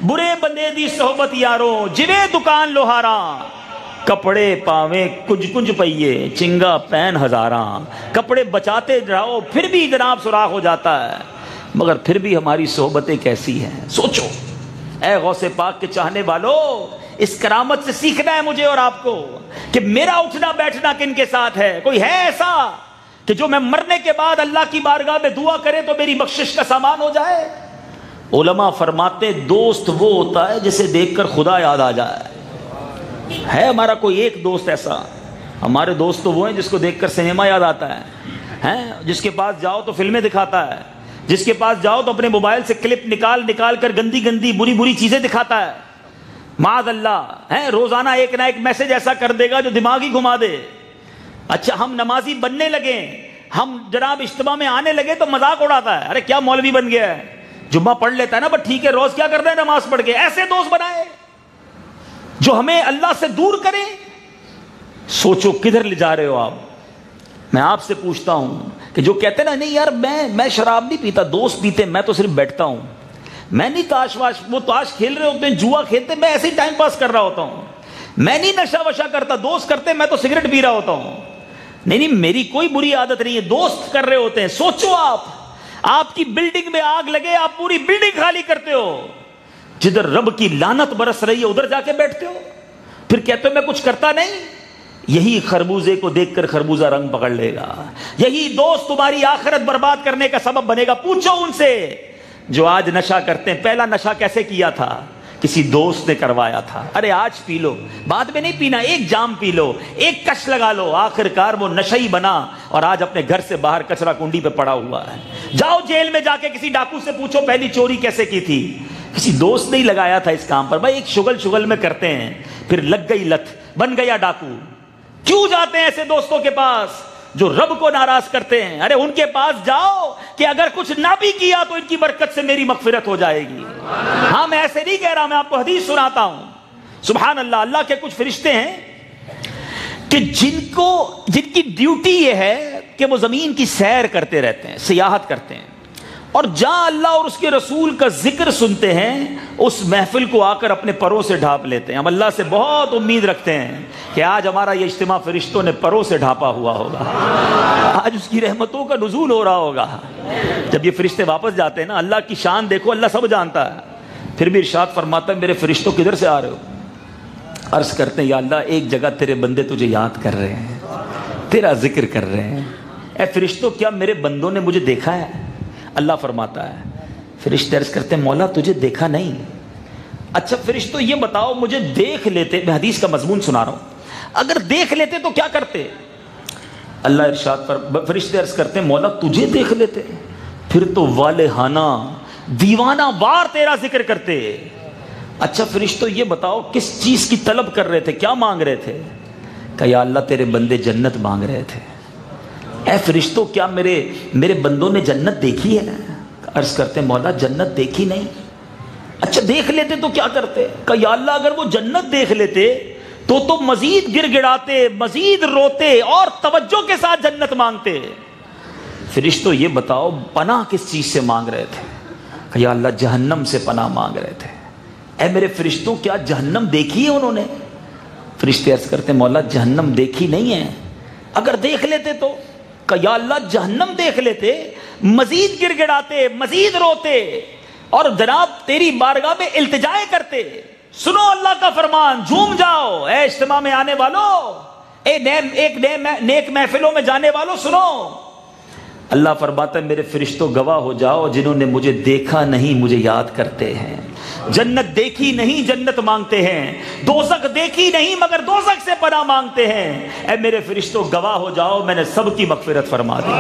برے بندے دی صحبت یاروں جویں دکان لوہاراں، کپڑے پاویں کچھ کچھ پئیے چنگا پین ہزاراں. کپڑے بچاتے رہو پھر بھی جناب سوراخ ہو جاتا ہے. مگر پھر بھی ہماری صحبتیں کیسی ہیں؟ سوچو. اے غوث پاک کے چاہنے والوں، اس کرامت سے سیکھنا ہے مجھے اور آپ کو کہ میرا اٹھنا بیٹھنا کن کے ساتھ ہے. کوئی ہے ایسا کہ جو میں مرنے کے بعد اللہ کی بارگاہ میں دعا کرے تو میری بخشش کا سامان ہو جائے؟ علماء فرماتے دوست وہ ہوتا ہے جسے دیکھ کر خدا یاد آ جائے. ہے ہمارا کوئی ایک دوست ایسا؟ ہمارے دوست تو وہ ہیں جس کو دیکھ کر سنیما یاد آتا ہے، جس کے پاس جاؤ تو فلمیں دکھاتا ہے، جس کے پاس جاؤ تو اپنے موبائل سے کلپ نکال کر گندی گندی بری چیزیں دکھاتا ہے. معاذ اللہ، روزانہ ایک نہ ایک میسج ایسا کر دے گا جو دماغ ہی گھما دے. اچھا ہم نمازی بننے لگے، ہم جناب اجتماع میں آنے لگے تو مذاق اڑاتا ہے، ارے کیا مولوی بن گیا ہے، جمعہ پڑھ لیتا ہے نا، بس ٹھیک ہے روز کیا کر رہے ہیں نماز پڑھ کے. ایسے دوست بنائے جو ہمیں اللہ سے دور کریں. سوچو کدھر لے جا رہے ہو آپ. میں آپ سے پوچھتا ہوں کہ جو کہتے ہیں نا نہیں یار میں شراب نہیں پیتا، دوست پیتے، میں تو صرف بیٹھتا ہوں، میں نہیں تاش واش، وہ تاش کھیل رہے ہوتے ہیں، جوا کھیلتے، میں ایسے ہی ٹائم پاس کر رہا ہوتا ہوں، میں نہیں نشہ وشا کرتا، دوست کرتے، میں تو سگریٹ پی رہا ہوتا ہوں. نہیں میری کوئی بری عادت نہیں ہے، دوست کر رہے ہوتے ہیں. سوچو آپ کی بلڈنگ میں آگ لگے، آپ پوری بلڈنگ خالی کرتے ہو، جدھر رب کی لعنت برس رہی ہے ادھر جا کے بیٹھتے ہو، پھر کہتے ہو میں کچھ کرتا نہیں. یہی خربوزے کو دیکھ کر خربوزہ رنگ پکڑ لے گا، یہی دوست تمہاری آخرت برباد کرنے کا سبب بنے گا. پوچھو ان سے جو آج نشہ کرتے ہیں، پہلا نشہ کیسے کیا تھا؟ کسی دوست نے کروایا تھا. ارے آج پی لو، بعد میں نہیں پینا، ایک جام پی لو، ایک کش لگا لو، آخر کار وہ نشہ ہی بنا اور آج اپنے گھر سے باہر کچرا کنڈی پہ پڑا ہوا ہے. جاؤ جیل میں جا کے کسی ڈاکو سے پوچھو پہلی چوری کیسے کی تھی. کسی دوست نے ہی لگایا تھا اس کام پر. بھائی ایک شغل میں کرتے ہیں، پھر لگ گئی لت، بن گیا ڈاکو. کیوں جاتے ہیں ایسے دوستوں کے پاس جو رب کو ناراض کرتے ہیں؟ ارے ان کے پاس جاؤ کہ اگر کچھ نہ بھی کیا تو ان کی برکت سے میری مغفرت ہو جائے گی. ہاں میں ایسے نہیں کہہ رہا، میں آپ کو حدیث سناتا ہوں. سبحان اللہ. اللہ کے کچھ فرشتے ہیں کہ جن کی ڈیوٹی یہ ہے کہ وہ زمین کی سیر کرتے رہتے ہیں، سیاحت کرتے ہیں، اور جہاں اللہ اور اس کے رسول کا ذکر سنتے ہیں اس محفل کو آ کر اپنے پروں سے ڈھانپ لیتے ہیں. ہم اللہ سے بہت امید رکھتے ہیں کہ آج ہمارا یہ اجتماع فرشتوں نے پروں سے ڈھانپا ہوا ہوگا، آج اس کی رحمتوں کا نزول ہو رہا ہوگا. جب یہ فرشتے واپس جاتے ہیں نا، اللہ کی شان دیکھو، اللہ سب جانتا ہے، پھر بھی ارشاد فرماتا ہے میرے فرشتوں کدھر سے آ رہے ہو؟ عرض کرتے ہیں یا اللہ ایک جگہ تیرے بندے تجھے یاد کر رہے ہیں، تیرا ذکر کر رہے ہیں. اے فرشتوں کیا میرے بندوں نے مجھے دیکھا ہے؟ اللہ فرماتا ہے، فرشتے عرض کرتے ہیں مولا تجھے دیکھا نہیں. اچھا فرشتوں یہ بتاؤ مجھے دیکھ لیتے، میں حدیث کا مضمون سنا رہا ہوں، اگر دیکھ لیتے تو کیا کرتے؟ اللہ ارشاد پر فرشتے عرض کرتے ہیں مولا تجھے دیکھ لیتے پھر تو والہانہ دیوانہ وار تیرا ذکر کرتے. اچھا فرشتوں یہ بتاؤ کس چیز کی طلب کر رہے تھے، کیا مانگ رہے تھے؟ کہ یا اللہ تیرے بندے جنت مانگ رہے تھے. اے فرشتوں کیا میرے بندوں نے جنت دیکھی ہے؟ عرض کرتے ہیں مولا جنت دیکھی نہیں. اچھا دیکھ لیتے تو کیا کرتے؟ کہ یا اللہ اگر وہ جنت دیکھ لیتے تو مزید گر گڑاتے، مزید روتے اور توجہ کے ساتھ جنت مانگتے. فرشتوں یہ بتاؤ پناہ کس چیز سے مانگ رہے تھے؟ کہ یا اللہ جہنم سے پناہ مانگ رہے تھے. اے میرے فرشتوں کیا جہنم دیکھی ہے انہوں نے؟ فرشتے عرض کرتے ہیں مولا جہنم دیکھی نہیں ہے، اگر دیکھ لیتے تو؟ کہ یا اللہ جہنم دیکھ لیتے، مزید گر گڑاتے، مزید روتے اور جناب تیری بارگاہ میں التجائے کرتے. سنو اللہ کا فرمان، جھوم جاؤ اے اجتماع میں آنے والوں، ایک نیک محفلوں میں جانے والوں سنو. اللہ فرماتا ہے میرے فرشتوں گواہ ہو جاؤ جنہوں نے مجھے دیکھا نہیں مجھے یاد کرتے ہیں، جنت دیکھی نہیں جنت مانگتے ہیں، دوزخ دیکھی نہیں مگر دوزخ سے پناہ مانگتے ہیں. اے میرے فرشتوں گواہ ہو جاؤ میں نے سب کی مغفرت فرما دی.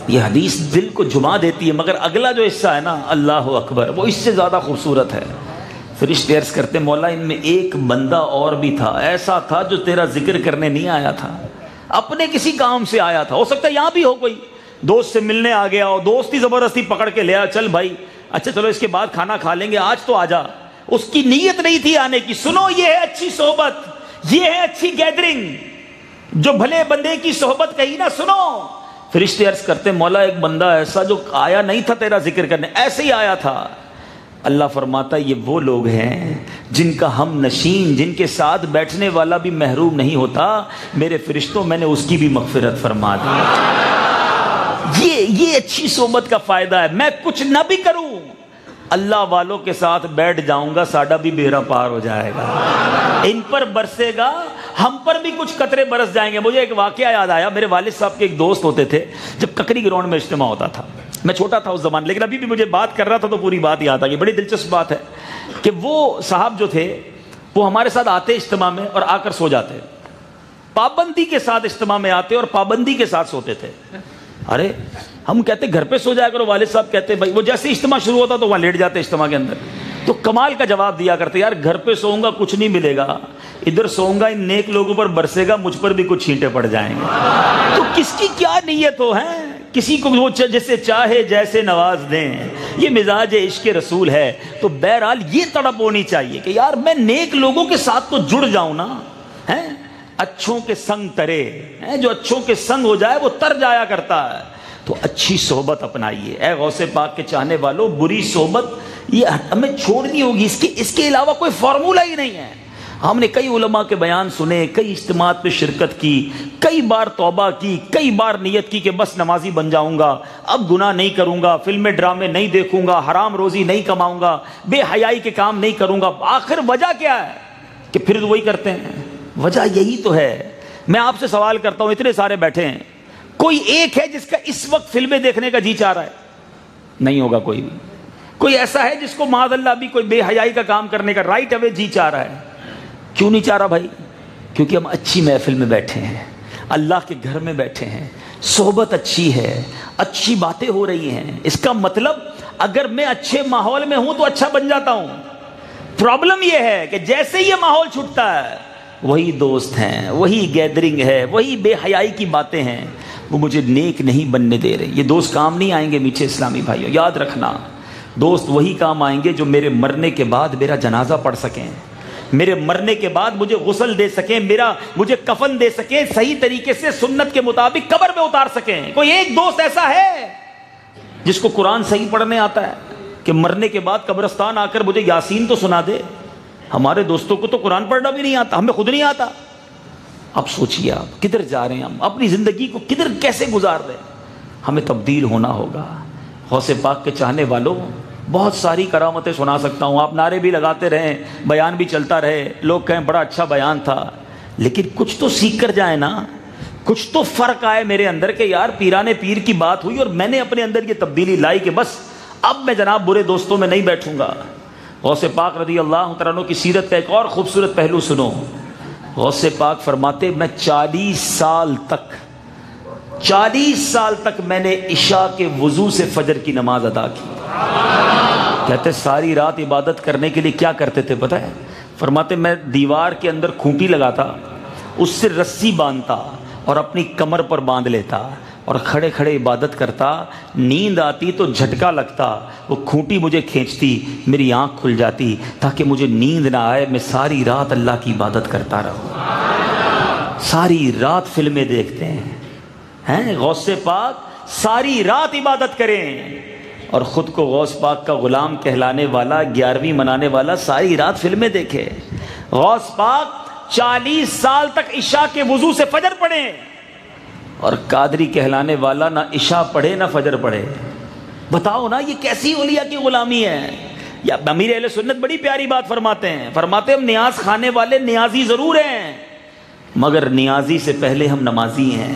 یہ حدیث دل کو جھما دیتی ہے، مگر اگلا جو حصہ ہے نا اللہ اکبر وہ اس سے زیادہ خوبصورت ہے. فرشتے عرض کرتے مولا ان میں ایک بندہ اور بھی تھا، ایسا تھا جو تیرا ذکر کرنے نہیں آیا تھا، اپنے کسی کام سے آیا تھا. ہو سکتا ہے یہاں بھی ہو کوئی دوست سے ملنے آ گیا ہو، دوست ہی زبردستی پکڑ کے لے آ، چل بھائی اچھا چلو اس کے بعد کھانا کھا لیں گے، آج تو آ جا. اس کی نیت نہیں تھی آنے کی. سنو یہ ہے اچھی صحبت، یہ ہے اچھی گیدرنگ، جو بھلے بندے کی صحبت کہی نا. سنو فرشتے عرض کرتے مولا ایک بندہ ایسا جو آیا نہیں تھا تیرا ذکر کرنے، ایسے ہی آیا تھا. اللہ فرماتا یہ وہ لوگ ہیں جن کا ہم نشین، جن کے ساتھ بیٹھنے والا بھی محروم نہیں ہوتا. میرے فرشتوں میں نے اس کی بھی مغفرت فرما دی. یہ اچھی صحبت کا فائدہ ہے. میں کچھ نہ بھی کروں اللہ والوں کے ساتھ بیٹھ جاؤں گا، ساڈا بھی بیڑا پار ہو جائے گا، ان پر برسے گا، ہم پر بھی کچھ قطرے برس جائیں گے. مجھے ایک واقعہ یاد آیا، میرے والد صاحب کے ایک دوست ہوتے تھے، جب ککری گراؤنڈ میں اجتماع ہوتا تھا، میں چھوٹا تھا اس زمانے لیکن ابھی بھی مجھے بات کر رہا تھا تو پوری بات یاد آ گئی. بڑی دلچسپ بات ہے کہ وہ صاحب جو تھے وہ ہمارے ساتھ آتے اجتماع میں اور آ کر سو جاتے، پابندی کے ساتھ اجتماع میں آتے اور پابندی کے ساتھ سوتے تھے. ارے ہم کہتے گھر پہ سو جایا کرو، والد صاحب کہتے بھائی، وہ جیسے اجتماع شروع ہوتا تو وہاں لیٹ جاتے اجتماع کے اندر. تو کمال کا جواب دیا کرتے یار گھر پہ سوؤں گا کچھ نہیں ملے گا، ادھر سوؤں گا ان نیک لوگوں پر برسے گا، مجھ پر بھی کچھ چھینٹے پڑ جائیں گے. تو کس کی کیا نیت ہو ہے، کسی کو وہ جیسے چاہے جیسے نواز دیں، یہ مزاج عشق رسول ہے. تو بہرحال یہ تڑپ ہونی چاہیے کہ یار میں نیک لوگوں کے ساتھ تو جڑ جاؤں نا. اچھوں کے سنگ ترے، جو اچھوں کے سنگ ہو جائے وہ تر جایا کرتا ہے. تو اچھی صحبت اپنائیے. اے غوث پاک کے چاہنے والوں، بری صحبت یہ ہمیں چھوڑنی ہوگی، اس کے علاوہ کوئی فارمولہ ہی نہیں ہے. ہم نے کئی علماء کے بیان سنے، کئی اجتماعات پہ شرکت کی، کئی بار توبہ کی، کئی بار نیت کی کہ بس نمازی بن جاؤں گا، اب گناہ نہیں کروں گا، فلمیں ڈرامے نہیں دیکھوں گا، حرام روزی نہیں کماؤں گا، بے حیائی کے کام نہیں کروں گا۔ آخر وجہ کیا ہے کہ پھر وہی کرتے ہیں؟ وجہ یہی تو ہے۔ میں آپ سے سوال کرتا ہوں، اتنے سارے بیٹھے ہیں، کوئی ایک ہے جس کا اس وقت فلمیں دیکھنے کا جی چاہ رہا ہے؟ نہیں ہوگا کوئی بھی۔ کوئی ایسا ہے جس کو معاذ اللہ بھی کوئی بے حیائی کا کام کرنے کا رائٹ اوے جی چاہ رہا ہے؟ کیوں نہیں چاہ رہا بھائی؟ کیونکہ ہم اچھی محفل میں بیٹھے ہیں، اللہ کے گھر میں بیٹھے ہیں، صحبت اچھی ہے، اچھی باتیں ہو رہی ہیں۔ اس کا مطلب اگر میں اچھے ماحول میں ہوں تو اچھا بن جاتا ہوں۔ پرابلم یہ ہے کہ جیسے یہ ماحول چھٹتا ہے، وہی دوست ہیں، وہی گیدرنگ ہے، وہی بے حیائی کی باتیں ہیں، وہ مجھے نیک نہیں بننے دے رہے۔ یہ دوست کام نہیں آئیں گے میٹھے اسلامی بھائیوں، یاد رکھنا۔ دوست وہی کام آئیں گے جو میرے مرنے کے بعد میرا جنازہ پڑھ سکیں، میرے مرنے کے بعد مجھے غسل دے سکیں، مجھے کفن دے سکیں، صحیح طریقے سے سنت کے مطابق قبر میں اتار سکیں۔ کوئی ایک دوست ایسا ہے جس کو قرآن صحیح پڑھنے آتا ہے کہ مرنے کے بعد قبرستان آ کر مجھے یاسین تو سنا دے؟ ہمارے دوستوں کو تو قرآن پڑھنا بھی نہیں آتا، ہمیں خود نہیں آتا۔ اب سوچئے آپ کدھر جا رہے ہیں، ہم اپنی زندگی کو کدھر کیسے گزار رہے ہیں؟ ہمیں تبدیل ہونا ہوگا۔ غوث پاک کے چاہنے والوں، بہت ساری کرامتیں سنا سکتا ہوں، آپ نعرے بھی لگاتے رہیں، بیان بھی چلتا رہے، لوگ کہیں بڑا اچھا بیان تھا، لیکن کچھ تو سیکھ کر جائیں نا، کچھ تو فرق آئے میرے اندر کہ یار پیرانے پیر کی بات ہوئی اور میں نے اپنے اندر یہ تبدیلی لائی کہ بس اب میں جناب برے دوستوں میں نہیں بیٹھوں گا۔ غوث پاک رضی اللہ تعالیٰ عنہ کی سیرت کا ایک اور خوبصورت پہلو سنو۔ غوث پاک فرماتے میں 40 سال تک میں نے عشاء کے وضو سے فجر کی نماز ادا کی۔ کہتے ساری رات عبادت کرنے کے لیے کیا کرتے تھے پتہ ہے؟ فرماتے میں دیوار کے اندر کھوٹی لگاتا، اس سے رسی باندھتا اور اپنی کمر پر باندھ لیتا اور کھڑے کھڑے عبادت کرتا۔ نیند آتی تو جھٹکا لگتا، وہ کھوٹی مجھے کھینچتی، میری آنکھ کھل جاتی تاکہ مجھے نیند نہ آئے، میں ساری رات اللہ کی عبادت کرتا رہوں۔ ساری رات فلمیں دیکھتے ہیں غوث پاک، ساری رات عبادت کریں، اور خود کو غوث پاک کا غلام کہلانے والا، 11ویں منانے والا ساری رات فلمیں دیکھے۔ غوث پاک 40 سال تک عشاء کے وضو سے فجر پڑھے، اور قادری کہلانے والا نہ عشاء پڑھے نہ فجر پڑھے۔ بتاؤ نا یہ کیسی اولیاء کی غلامی ہے؟ یا امیر اہل سنت بڑی پیاری بات فرماتے ہیں، ہم نیاز کھانے والے نیازی ضرور ہیں، مگر نیازی سے پہلے ہم نمازی ہیں۔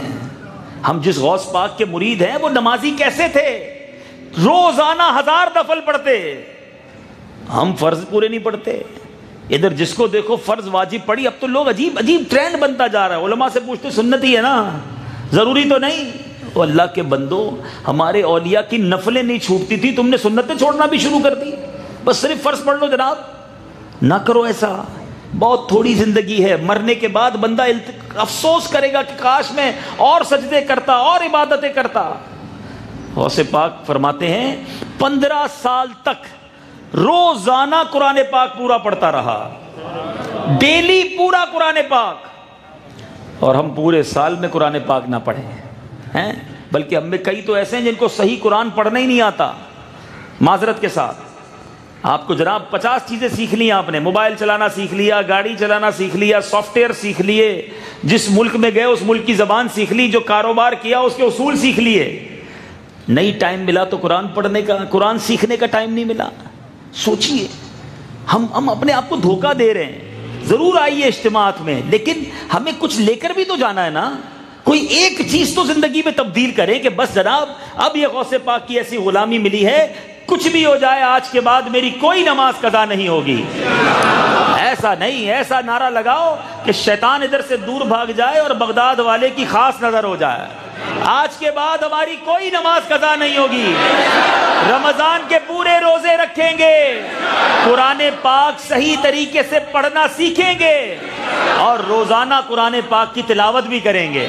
ہم جس غوث پاک کے مرید ہیں وہ نمازی کیسے تھے؟ روزانہ 1000 نفل پڑھتے، ہم فرض پورے نہیں پڑھتے۔ ادھر جس کو دیکھو فرض واجب پڑھی، اب تو لوگ عجیب ٹرینڈ بنتا جا رہا ہے، علماء سے پوچھتے سنت ہی ہے نا، ضروری تو نہیں۔ وہ اللہ کے بندو، ہمارے اولیاء کی نفلیں نہیں چھوٹتی تھی، تم نے سنتیں چھوڑنا بھی شروع کر دی، بس صرف فرض پڑھ لو جناب۔ نہ کرو ایسا، بہت تھوڑی زندگی ہے، مرنے کے بعد بندہ افسوس کرے گا کہ کاش میں اور سجدے کرتا اور عبادتیں کرتا۔ غوث پاک فرماتے ہیں 15 سال تک روزانہ قرآن پاک پورا پڑھتا رہا، ڈیلی پورا قرآن پاک، اور ہم پورے سال میں قرآن پاک نہ پڑھے ہیں، بلکہ ہم میں کئی تو ایسے ہیں جن کو صحیح قرآن پڑھنا ہی نہیں آتا۔ معذرت کے ساتھ آپ کو جناب 50 چیزیں سیکھ لی آپ نے، موبائل چلانا سیکھ لیا، گاڑی چلانا سیکھ لیا، سافٹ ویئر سیکھ لیے، جس ملک میں گئے اس ملک کی زبان سیکھ لی، جو کاروبار کیا اس کے اصول سیکھ لیے، نہیں ٹائم ملا تو قرآن پڑھنے کا، قرآن سیکھنے کا ٹائم نہیں ملا۔ سوچئے ہم اپنے آپ کو دھوکہ دے رہے ہیں۔ ضرور آئیے اجتماعات میں، لیکن ہمیں کچھ لے کر بھی تو جانا ہے نا، کوئی ایک چیز تو زندگی میں تبدیل کریں کہ بس جناب اب یہ غوث پاک کی ایسی غلامی ملی ہے، کچھ بھی ہو جائے آج کے بعد میری کوئی نماز قضا نہیں ہوگی۔ ایسا نہیں، ایسا نعرہ لگاؤ کہ شیطان ادھر سے دور بھاگ جائے اور بغداد والے کی خاص نظر ہو جائے۔ آج کے بعد ہماری کوئی نماز قضا نہیں ہوگی، رمضان کے پورے روزے رکھیں گے، قرآن پاک صحیح طریقے سے پڑھنا سیکھیں گے، اور روزانہ قرآن پاک کی تلاوت بھی کریں گے۔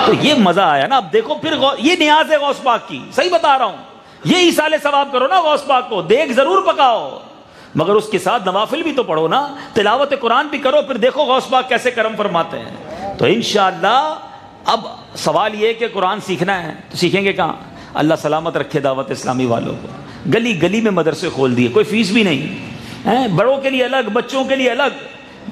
تو یہ مزہ آیا نا۔ اب دیکھو پھر یہ نیاز ہے غوث پاک کی، صحیح بتا رہا ہوں، یہ ایصال ثواب کرو نا غوث پاک کو، دیکھ ضرور پکاؤ، مگر اس کے ساتھ نوافل بھی تو پڑھو نا، تلاوت قرآن بھی کرو، پھر دیکھو غوث پاک کیسے کرم فرماتے ہیں۔ تو انشاءاللہ اب سوال یہ کہ قرآن سیکھنا ہے تو سیکھیں گے کہاں؟ اللہ سلامت رکھے دعوت اسلامی والوں کو، گلی گلی میں مدرسے کھول دیے، کوئی فیس بھی نہیں، بڑوں کے لیے الگ، بچوں کے لیے الگ،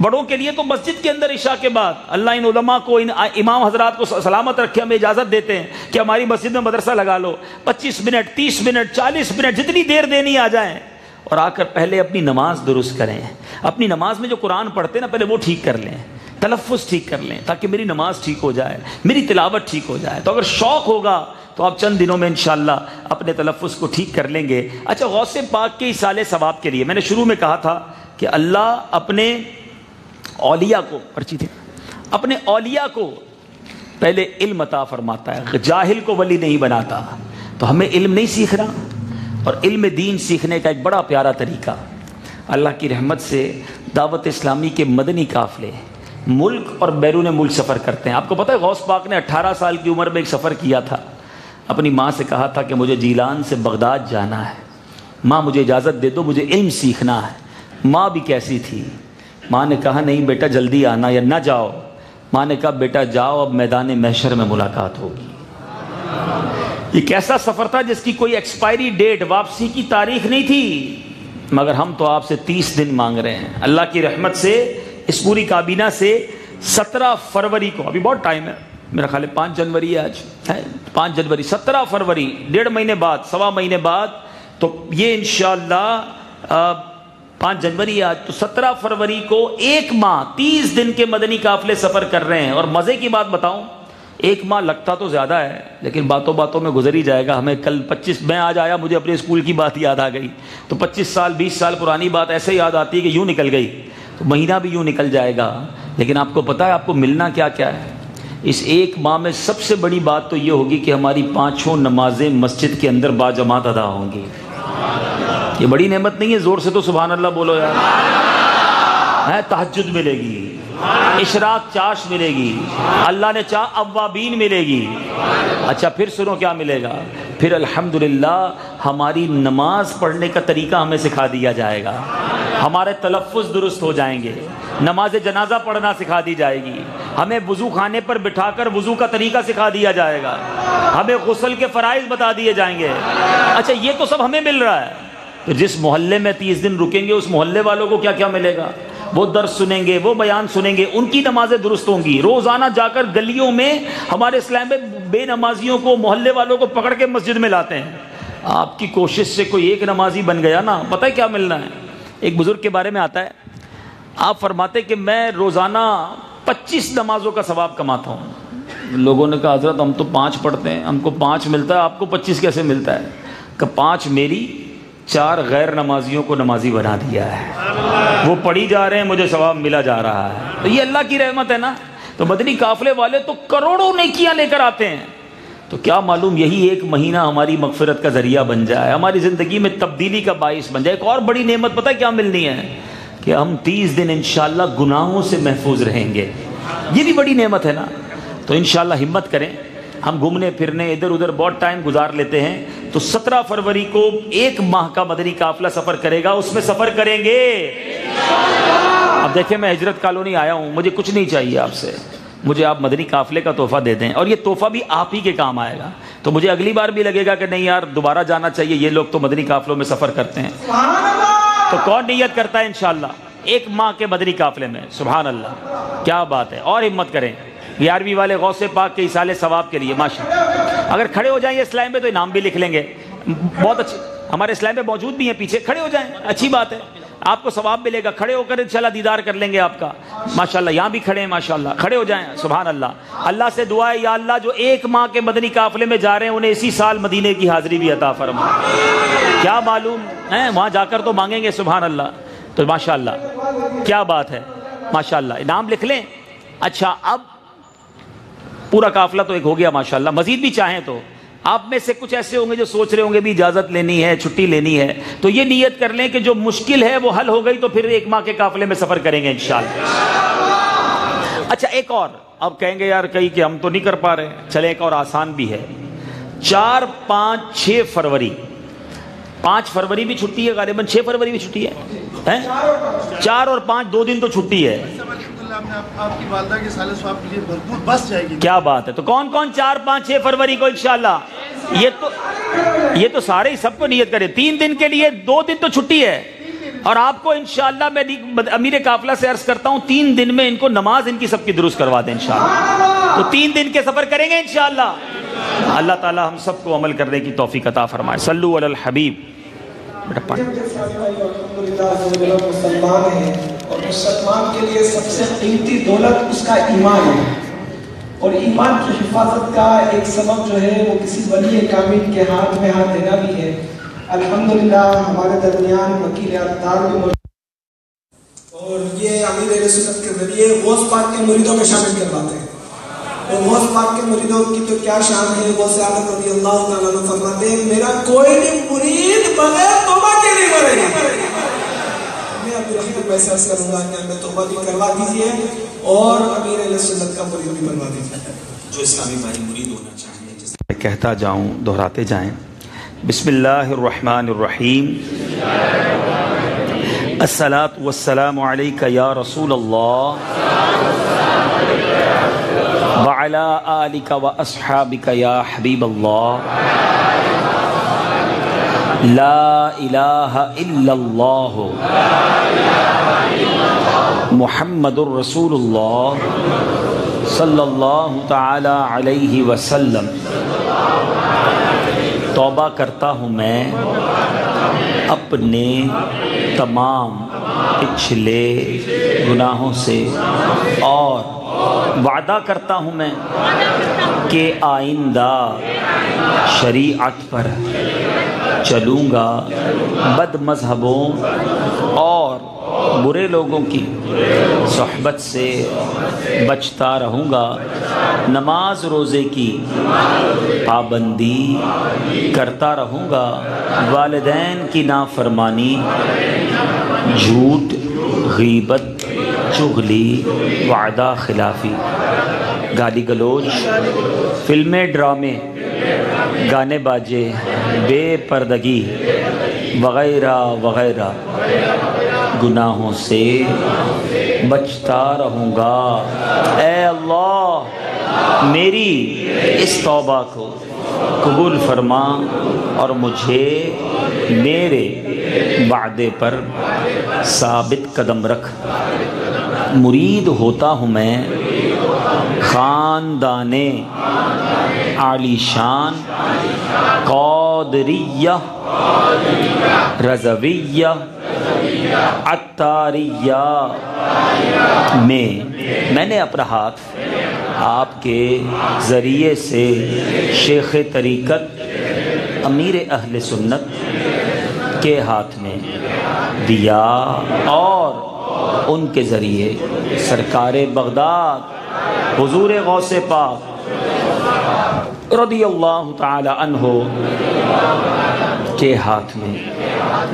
بڑوں کے لیے تو مسجد کے اندر عشاء کے بعد اللہ ان علماء کو، ان امام حضرات کو سلامت رکھے، ہمیں اجازت دیتے ہیں کہ ہماری مسجد میں مدرسہ لگا لو، 25 منٹ 30 منٹ 40 منٹ جتنی دیر دینی آ جائیں، اور آ کر پہلے اپنی نماز درست کریں. اپنی نماز میں جو قرآن پڑھتے ہیں نا، پہلے وہ ٹھیک کر لیں، تلفظ ٹھیک کر لیں، تاکہ میری نماز ٹھیک ہو جائے، میری تلاوت ٹھیک ہو جائے. تو اگر شوق ہوگا تو آپ چند دنوں میں انشاءاللہ اپنے تلفظ کو ٹھیک کر لیں گے. اچھا، غوث پاک کے ایصال ثواب کے لیے میں نے شروع میں کہا تھا کہ اللہ اپنے اولیاء کو اپنے اولیاء کو پہلے علم عطا فرماتا ہے، جاہل کو ولی نہیں بناتا. تو ہمیں علم نہیں سیکھنا، اور علم دین سیکھنے کا ایک بڑا پیارا طریقہ، اللہ کی رحمت سے دعوت اسلامی کے مدنی قافلے ملک اور بیرون ملک سفر کرتے ہیں. آپ کو پتہ ہے غوث پاک نے 18 سال کی عمر میں ایک سفر کیا تھا. اپنی ماں سے کہا تھا کہ مجھے جیلان سے بغداد جانا ہے، ماں مجھے اجازت دے دو، مجھے علم سیکھنا ہے. ماں بھی کیسی تھی، ماں نے کہا نہیں بیٹا جلدی آنا یا نہ جاؤ. ماں نے کہا بیٹا جاؤ، اب میدان محشر میں ملاقات ہوگی. یہ کیسا سفر تھا جس کی کوئی ایکسپائری ڈیٹ، واپسی کی تاریخ نہیں تھی، مگر ہم تو آپ سے 30 دن مانگ رہے ہیں. اللہ کی رحمت سے اس پوری کابینہ سے 17 فروری کو، ابھی بہت ٹائم ہے، میرا خیال ہے 5 جنوری ہے آج، 5 جنوری 17 فروری، 1.5 مہینے بعد، 1.25 مہینے بعد، تو یہ انشاءاللہ 5 جنوری آج، تو 17 فروری کو 1 ماہ 30 دن کے مدنی قافلے سفر کر رہے ہیں. اور مزے کی بات بتاؤں، 1 ماہ لگتا تو زیادہ ہے لیکن باتوں باتوں میں گزر ہی جائے گا. ہمیں کل 25 میں آج آیا، مجھے اپنے اسکول کی بات یاد آ گئی، تو 25 سال 20 سال پرانی بات ایسے یاد آتی ہے کہ یوں نکل گئی. تو مہینہ بھی یوں نکل جائے گا. لیکن آپ کو پتہ ہے آپ کو ملنا کیا کیا ہے اس 1 ماہ میں؟ سب سے بڑی بات تو یہ ہوگی کہ ہماری 5 نمازیں مسجد کے اندر باجماعت ادا ہوں گی. یہ بڑی نعمت نہیں ہے؟ زور سے تو سبحان اللہ بولو یار. تہجد ملے گی، اشراق چاش ملے گی، اللہ نے چاہ اوابین ملے گی. اچھا پھر سنو کیا ملے گا، پھر الحمدللہ ہماری نماز پڑھنے کا طریقہ ہمیں سکھا دیا جائے گا، ہمارے تلفظ درست ہو جائیں گے، نماز جنازہ پڑھنا سکھا دی جائے گی، ہمیں وضو خانے پر بٹھا کر وضو کا طریقہ سکھا دیا جائے گا، ہمیں غسل کے فرائض بتا دیے جائیں گے. اچھا یہ تو سب ہمیں مل رہا ہے، تو جس محلے میں 30 دن رکیں گے اس محلے والوں کو کیا کیا ملے گا؟ وہ درس سنیں گے، وہ بیان سنیں گے، ان کی نمازیں درست ہوں گی. روزانہ جا کر گلیوں میں ہمارے اسلام میں بے نمازیوں کو، محلے والوں کو پکڑ کے مسجد میں لاتے ہیں. آپ کی کوشش سے کوئی ایک نمازی بن گیا نا، پتہ ہے کیا ملنا ہے؟ ایک بزرگ کے بارے میں آتا ہے، آپ فرماتے کہ میں روزانہ 25 نمازوں کا ثواب کماتا ہوں. لوگوں نے کہا حضرت ہم تو 5 پڑھتے ہیں، ہم کو 5 ملتا ہے، آپ کو 25 کیسے ملتا ہے؟ کہ 5 میری، 4 غیر نمازیوں کو نمازی بنا دیا ہے، وہ پڑھی جا رہے ہیں، مجھے ثواب ملا جا رہا ہے. تو یہ اللہ کی رحمت ہے نا. تو مدنی قافلے والے تو کروڑوں نیکیاں لے کر آتے ہیں. تو کیا معلوم یہی 1 مہینہ ہماری مغفرت کا ذریعہ بن جائے، ہماری زندگی میں تبدیلی کا باعث بن جائے. ایک اور بڑی نعمت پتہ ہے کیا ملنی ہے؟ کہ ہم 30 دن انشاءاللہ گناہوں سے محفوظ رہیں گے. یہ بھی بڑی نعمت ہے نا. تو انشاءاللہ ہمت کریں. ہم گھومنے پھرنے ادھر ادھر بہت ٹائم گزار لیتے ہیں. تو 17 فروری کو 1 ماہ کا مدنی قافلہ سفر کرے گا، اس میں سفر کریں گے. اب دیکھیں میں ہجرت کالونی آیا ہوں، مجھے کچھ نہیں چاہیے آپ سے، مجھے آپ مدنی قافلے کا تحفہ دے دیں، اور یہ تحفہ بھی آپ ہی کے کام آئے گا. تو مجھے اگلی بار بھی لگے گا کہ نہیں یار دوبارہ جانا چاہیے، یہ لوگ تو مدنی قافلوں میں سفر کرتے ہیں. تو کون نیت کرتا ہے انشاءاللہ 1 ماہ کے مدنی قافلے میں؟ سبحان اللہ، کیا بات ہے. اور ہمت کریں 11ویں والے غوث پاک کے ایصال ثواب کے لیے ماشاءاللہ. اگر کھڑے ہو جائیں یہ اسلام میں تو انعام بھی لکھ لیں گے. بہت اچھے ہمارے اسلام میں موجود بھی ہیں پیچھے، کھڑے ہو جائیں، اچھی بات ہے، آپ کو ثواب ملے گا. کھڑے ہو کر انشاءاللہ دیدار کر لیں گے آپ کا ماشاءاللہ. یہاں بھی کھڑے ہیں ماشاءاللہ، کھڑے ہو جائیں. سبحان اللہ. اللہ سے دعا ہے یا اللہ جو 1 ماہ کے مدنی قافلے میں جا رہے ہیں انہیں اسی سال مدینے کی حاضری بھی عطا فرما. کیا معلوم ہے وہاں جا کر تو مانگیں گے. سبحان اللہ. تو ماشاءاللہ کیا بات ہے ماشاءاللہ، انعام لکھ لیں. اچھا اب پورا قافلہ تو ایک ہو گیا ماشاءاللہ. مزید بھی چاہیں تو آپ میں سے کچھ ایسے ہوں گے جو سوچ رہے ہوں گے بھی اجازت لینی ہے، چھٹی لینی ہے، تو یہ نیت کر لیں کہ جو مشکل ہے وہ حل ہو گئی تو پھر 1 ماہ کے قافلے میں سفر کریں گے انشاءاللہ. اچھا ایک اور، اب کہیں گے یار کہیں کہ ہم تو نہیں کر پا رہے، چلیں ایک اور آسان بھی ہے. 4، 5، 6 فروری، 5 فروری بھی چھٹی ہے غالباً، 6 فروری بھی چھٹی ہے، 4 اور 5 2 دن تو چھٹی ہے. آپ کی والدہ کے سال ثواب کے لیے بھرپور بس جائے گی. کیا بات ہے. تو کون کون 4، 5، 6 فروری کو انشاءاللہ؟ یہ تو سارے ہی سب کو نیت کرے. 3 دن کے لیے 2 دن تو چھٹی ہے. اور آپ کو انشاءاللہ میں امیر قافلہ سے عرض کرتا ہوں 3 دن میں ان کو نماز ان کی سب کی درست کروا دیں انشاءاللہ. تو 3 دن کے سفر کریں گے انشاءاللہ. اللہ تعالی ہم سب کو عمل کرنے کی توفیق عطا فرمائے. صلو علی الحبیب. مسلمان ہے اور مسلمان کے لیے سب سے قیمتی دولت اس کا ایمان ہے، اور ایمان کی حفاظت کا ایک سبب جو ہے وہ کسی ولی کامل کے ہاتھ میں ہاتھ دینا بھی ہے. الحمدللہ ہمارے درمیان وکیل اقدار بھی موجود، اور یہ امیر اہل سنت کے ذریعے غوث پاک کے مریدوں میں شامل کرواتے ہیں. اور غوث پاک کے مریدوں کی تو کیا شان ہے. غوث اعظم رضی اللہ تعالیٰ عنہ فرماتے ہیں میرا کوئی بھی مرید بغیر توبہ کے نہیں مرے گا. میں ابھی رحمت میں سے کروں گا کہ ہمیں توبہ بھی کروا دیجیے اور امیر اہل سنت کا مرید بھی بنوا دیجیے جو اسلامی بھائی مرید ہونا چاہیے. کہتا جاؤں دہراتے جائیں. بسم اللہ الرحمن الرحیم. الصلاۃ والسلام علیک یا رسول اللہ وعلی آلک واصحابک یا حبیب اللہ. لا الہ الا اللہ محمد الرسول اللہ صلی اللہ تعالی علیہ وسلم. توبہ کرتا ہوں میں اپنے تمام پچھلے گناہوں سے، اور وعدہ کرتا ہوں میں کہ آئندہ شریعت پر چلوں گا، بد مذہبوں اور برے لوگوں کی صحبت سے بچتا رہوں گا، نماز روزے کی پابندی کرتا رہوں گا، والدین کی نافرمانی، جھوٹ، غیبت، چغلی، وعدہ خلافی، گالی گلوچ، فلمیں، ڈرامے، گانے باجے، بے پردگی وغیرہ وغیرہ گناہوں سے بچتا رہوں گا. اے اللہ میری اس توبہ کو قبول فرما اور مجھے میرے وعدے پر ثابت قدم رکھ. مرید ہوتا ہوں میں خاندان عالی شان قادریہ، رضویہ، عطاریہ میں نے اپنا ہاتھ آپ کے ذریعے سے شیخ طریقت امیر اہل سنت کے ہاتھ میں دیا، اور ان کے ذریعے سرکار بغداد حضور غوث پاک رضی اللہ تعالی عنہ کے ہاتھ میں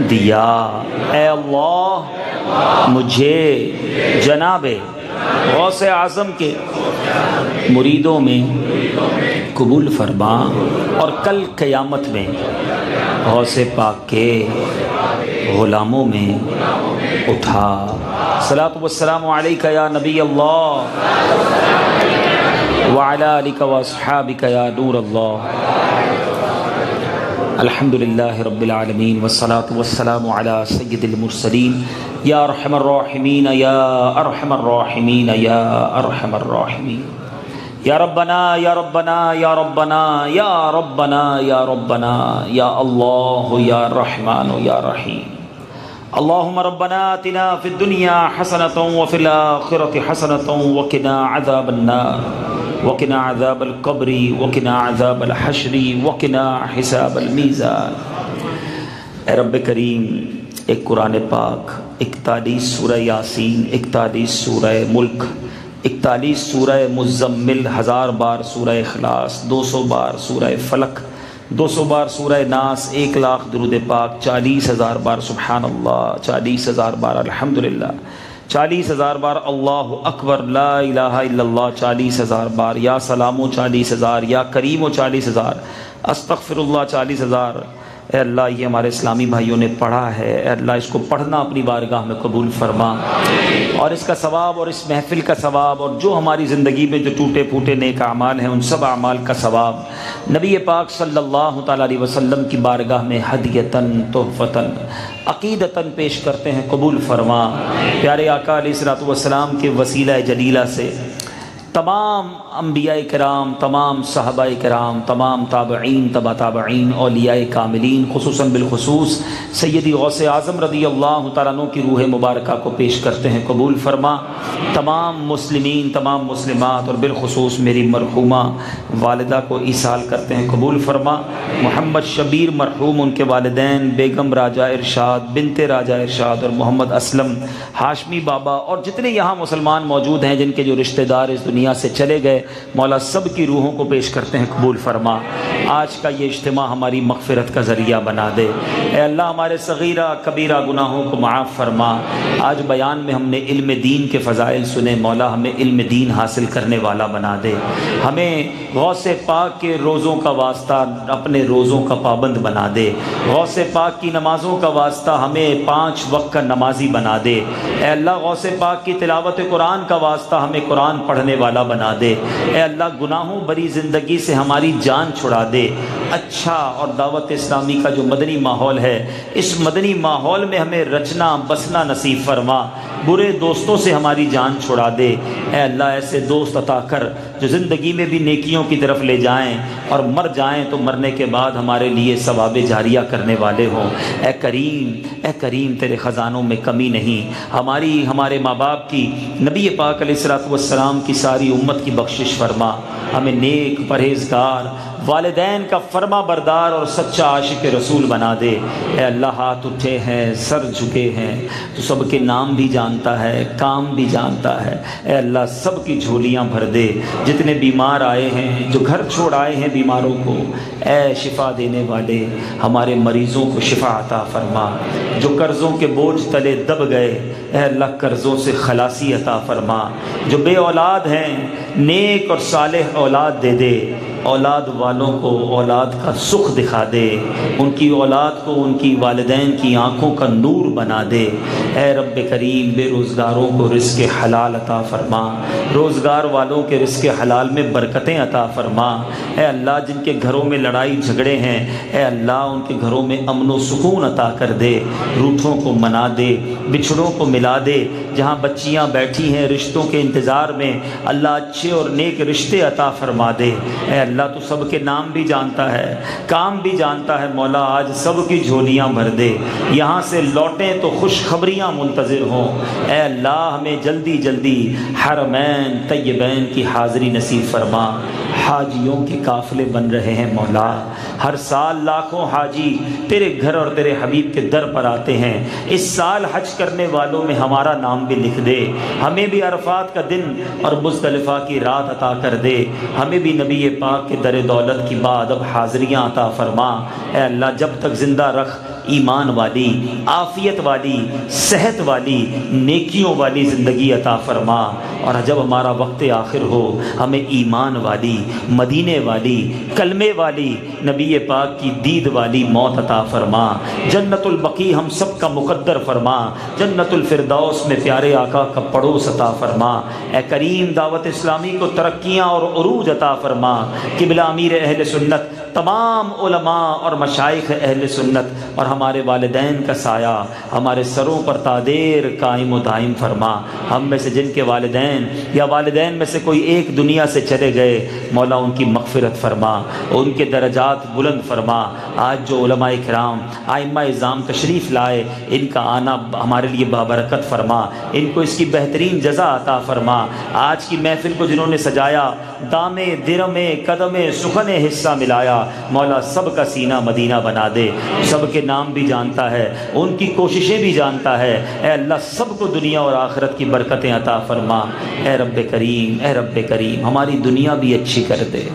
دیا. اے اللہ مجھے جناب غوث اعظم کے مریدوں میں قبول فرما، اور کل قیامت میں غوث پاک کے غلاموں میں اٹھا. صلاۃ والسلام علیک یا نبی اللہ وعلی آلک واصحابک یا نور اللہ. الحمدللہ رب العالمین والصلاة والسلام علی سید المرسلین یا ارحم الراحمین یا ارحم الراحمین یا ارحم الراحمین. یا ربنا یا ربنا یا ربنا یا ربنا یا ربنا یا اللہ یا رحمان یا رحیم. اللہم ربنا آتنا فی الدنیا حسنة وفی الآخرة حسنة وقنا عذاب النار وقنا عذاب القبر وقنا عذاب الحشر وقنا حساب المیزان. اے رب کریم، ایک قرآن پاک، 41 سورہ یاسین، 41 سورہ ملک، 41 سورہ مزمل، 1000 بار سورہ اخلاص، 200 بار سورہ فلق، 200 بار سورہ ناس، 1,00,000 درود پاک، 40,000 بار سبحان اللہ، 40,000 بار الحمدللہ، 40,000 بار اللہ اکبر، لا الہ الا اللہ، 40,000 بار یا سلامو، 40,000 یا کریمو، 40,000 استغفر اللہ، 40,000 اے اللہ یہ ہمارے اسلامی بھائیوں نے پڑھا ہے، اے اللہ اس کو پڑھنا اپنی بارگاہ میں قبول فرما، اور اس کا ثواب اور اس محفل کا ثواب اور جو ہماری زندگی میں جو ٹوٹے پھوٹے نیک اعمال ہیں ان سب اعمال کا ثواب نبی پاک صلی اللہ تعالیٰ علیہ وسلم کی بارگاہ میں ہدیتاً تحفتاً عقیدتاً پیش کرتے ہیں، قبول فرما۔ پیارے آقا علیہ الصلوۃ والسلام کے وسیلہ جلیلہ سے تمام انبیاء کرام، تمام صحابہ کرام، تمام تابعین، تبع تابعین، اولیاء کاملین، خصوصاً بالخصوص سیدی غوث اعظم رضی اللہ تعالیٰ عنہ کی روح مبارکہ کو پیش کرتے ہیں، قبول فرما۔ تمام مسلمین، تمام مسلمات اور بالخصوص میری مرحومہ والدہ کو ایصال کرتے ہیں، قبول فرما۔ محمد شبیر مرحوم، ان کے والدین بیگم راجہ ارشاد، بنت راجہ ارشاد اور محمد اسلم ہاشمی بابا اور جتنے یہاں مسلمان موجود ہیں جن کے جو رشتہ دار اس دنیا سے چلے گئے، مولا سب کی روحوں کو پیش کرتے ہیں، قبول فرما۔ آج کا یہ اجتماع ہماری مغفرت کا ذریعہ بنا دے، اے اللہ ہمارے صغیرہ کبیرہ گناہوں کو معاف فرما۔ آج بیان میں ہم نے علم دین کے فضائل سنے، مولا ہمیں علم دین حاصل کرنے والا بنا دے، ہمیں غوث پاک کے روزوں کا واسطہ اپنے روزوں کا پابند بنا دے، غوث پاک کی نمازوں کا واسطہ ہمیں 5 وقت کا نمازی بنا دے، اے اللہ غوث پاک کی تلاوت قرآن کا واسطہ ہمیں قرآن پڑھنے والا بنا دے، اے اللہ گناہوں بری زندگی سے ہماری جان چھڑا دے۔ اچھا اور دعوت اسلامی کا جو مدنی ماحول ہے، اس مدنی ماحول میں ہمیں رچنا بسنا نصیب فرما، برے دوستوں سے ہماری جان چھڑا دے، اے اللہ ایسے دوست عطا کر جو زندگی میں بھی نیکیوں کی طرف لے جائیں اور مر جائیں تو مرنے کے بعد ہمارے لیے ثواب جاریہ کرنے والے ہوں۔ اے کریم تیرے خزانوں میں کمی نہیں، ہمارے ماں باپ کی، نبی پاک علیہ الصلوۃ والسلام کی ساری امت کی بخشش فرما، ہمیں نیک پرہیزگار والدین کا فرما بردار اور سچا عاشق رسول بنا دے۔ اے اللہ ہاتھ اٹھے ہیں، سر جھکے ہیں، تو سب کے نام بھی جانتا ہے، کام بھی جانتا ہے، اے اللہ سب کی جھولیاں بھر دے، جتنے بیمار آئے ہیں، جو گھر چھوڑ آئے ہیں بیماروں کو، اے شفا دینے والے ہمارے مریضوں کو شفا عطا فرما، جو قرضوں کے بوجھ تلے دب گئے اے اللہ قرضوں سے خلاصی عطا فرما، جو بے اولاد ہیں نیک اور صالح اولاد دے دے، اولاد والوں کو اولاد کا سکھ دکھا دے، ان کی اولاد کو ان کی والدین کی آنکھوں کا نور بنا دے، اے رب کریم بے روزگاروں کو رزق حلال عطا فرما، روزگار والوں کے رزق حلال میں برکتیں عطا فرما، اے اللہ جن کے گھروں میں لڑائی جھگڑے ہیں اے اللہ ان کے گھروں میں امن و سکون عطا کر دے، روٹھوں کو منا دے، بچھڑوں کو ملا دے، جہاں بچیاں بیٹھی ہیں رشتوں کے انتظار میں اللہ اچھے اور نیک رشتے عطا فرما دے، اے اللہ تو سب کے نام بھی جانتا ہے، کام بھی جانتا ہے، مولا آج سب کی جھولیاں بھر دے، یہاں سے لوٹیں تو خوشخبریاں منتظر ہوں، اے اللہ ہمیں جلدی جلدی حرمین طیبین کی حاضری نصیب فرما، حاجیوں کے قافلے بن رہے ہیں مولا، ہر سال لاکھوں حاجی تیرے گھر اور تیرے حبیب کے در پر آتے ہیں، اس سال حج کرنے والوں میں ہمارا نام بھی لکھ دے، ہمیں بھی عرفات کا دن اور مزدلفہ کی رات عطا کر دے، ہمیں بھی نبی پاک کے در دولت کی بعد اب حاضریاں عطا فرما، اے اللہ جب تک زندہ رکھ ایمان والی، عافیت والی، صحت والی، نیکیوں والی زندگی عطا فرما، اور جب ہمارا وقت آخر ہو ہمیں ایمان والی، مدینے والی، کلمے والی، نبی پاک کی دید والی موت عطا فرما، جنت البقیع ہم سب کا مقدر فرما، جنت الفردوس میں پیارے آقا کا پڑوس عطا فرما، اے کریم دعوت اسلامی کو ترقیاں اور عروج عطا فرما، قبلہ امیر اہل سنت، تمام علماء اور مشائخ اہل سنت اور ہمارے والدین کا سایہ ہمارے سروں پر تادیر قائم و دائم فرما، ہم میں سے جن کے والدین یا والدین میں سے کوئی ایک دنیا سے چلے گئے مولا ان کی مغفرت فرما، ان کے درجات بلند فرما، آج جو علماء کرام ائمہ اعظام تشریف لائے ان کا آنا ہمارے لیے بابرکت فرما، ان کو اس کی بہترین جزا عطا فرما، آج کی محفل کو جنہوں نے سجایا دامے درمے قدمے سخن حصہ ملایا، مولا سب کا سینہ مدینہ بنا دے، سب کے نام بھی جانتا ہے، ان کی کوششیں بھی جانتا ہے، اے اللہ سب کو دنیا اور آخرت کی برکتیں عطا فرما، اے رب کریم ہماری دنیا بھی اچھی کر دے،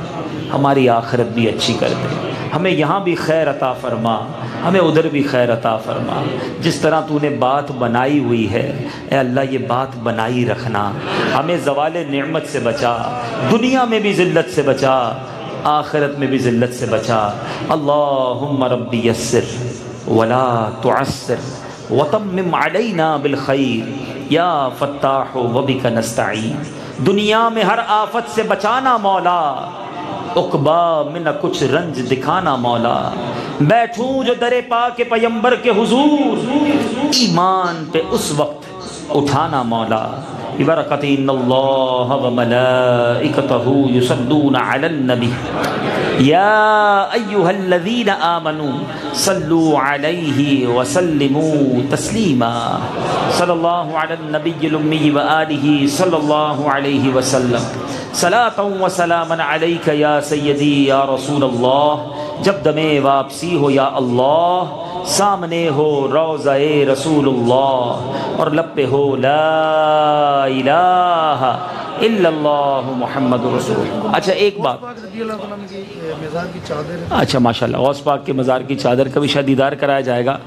ہماری آخرت بھی اچھی کر دے، ہمیں یہاں بھی خیر عطا فرما، ہمیں ادھر بھی خیر عطا فرما، جس طرح تو نے بات بنائی ہوئی ہے اے اللہ یہ بات بنائی رکھنا، ہمیں زوال نعمت سے بچا، دنیا میں بھی ذلت سے بچا، آخرت میں بھی ذلت سے بچا۔ اللہم ربی یسر ولا تعسر وتمم علینا بالخیر یا فتاح وبک نستعین۔ دنیا میں ہر آفت سے بچانا مولا، عقبا میں نہ کچھ رنج دکھانا مولا۔ بیٹھوں جو در پاک پیمبر کے حضور، ایمان پہ اس وقت اٹھانا مولا۔ ببرکت ان اللہ وملائکتہ یصلون علی النبی یا ایہا الذین آمنوا صلوا علیہ وسلموا تسلیما۔ صلی اللہ علی النبی الامی وآلہ صلی اللہ علیہ وسلم۔ صلاۃ و سلاما علیک یا سیدی یا رسول اللہ۔ جب دم واپسی ہو یا اللہ، سامنے ہو روضہ رسول اللہ، اور لب پہ ہو لا الہ الا اللہ محمد رسول اللہ۔ اچھا ایک بات، پاک رضی اللہ عنہ کی مزار کی چادر، اچھا ماشاءاللہ غوث پاک کے مزار کی چادر کا بھی شاید دیدار کرایا جائے گا۔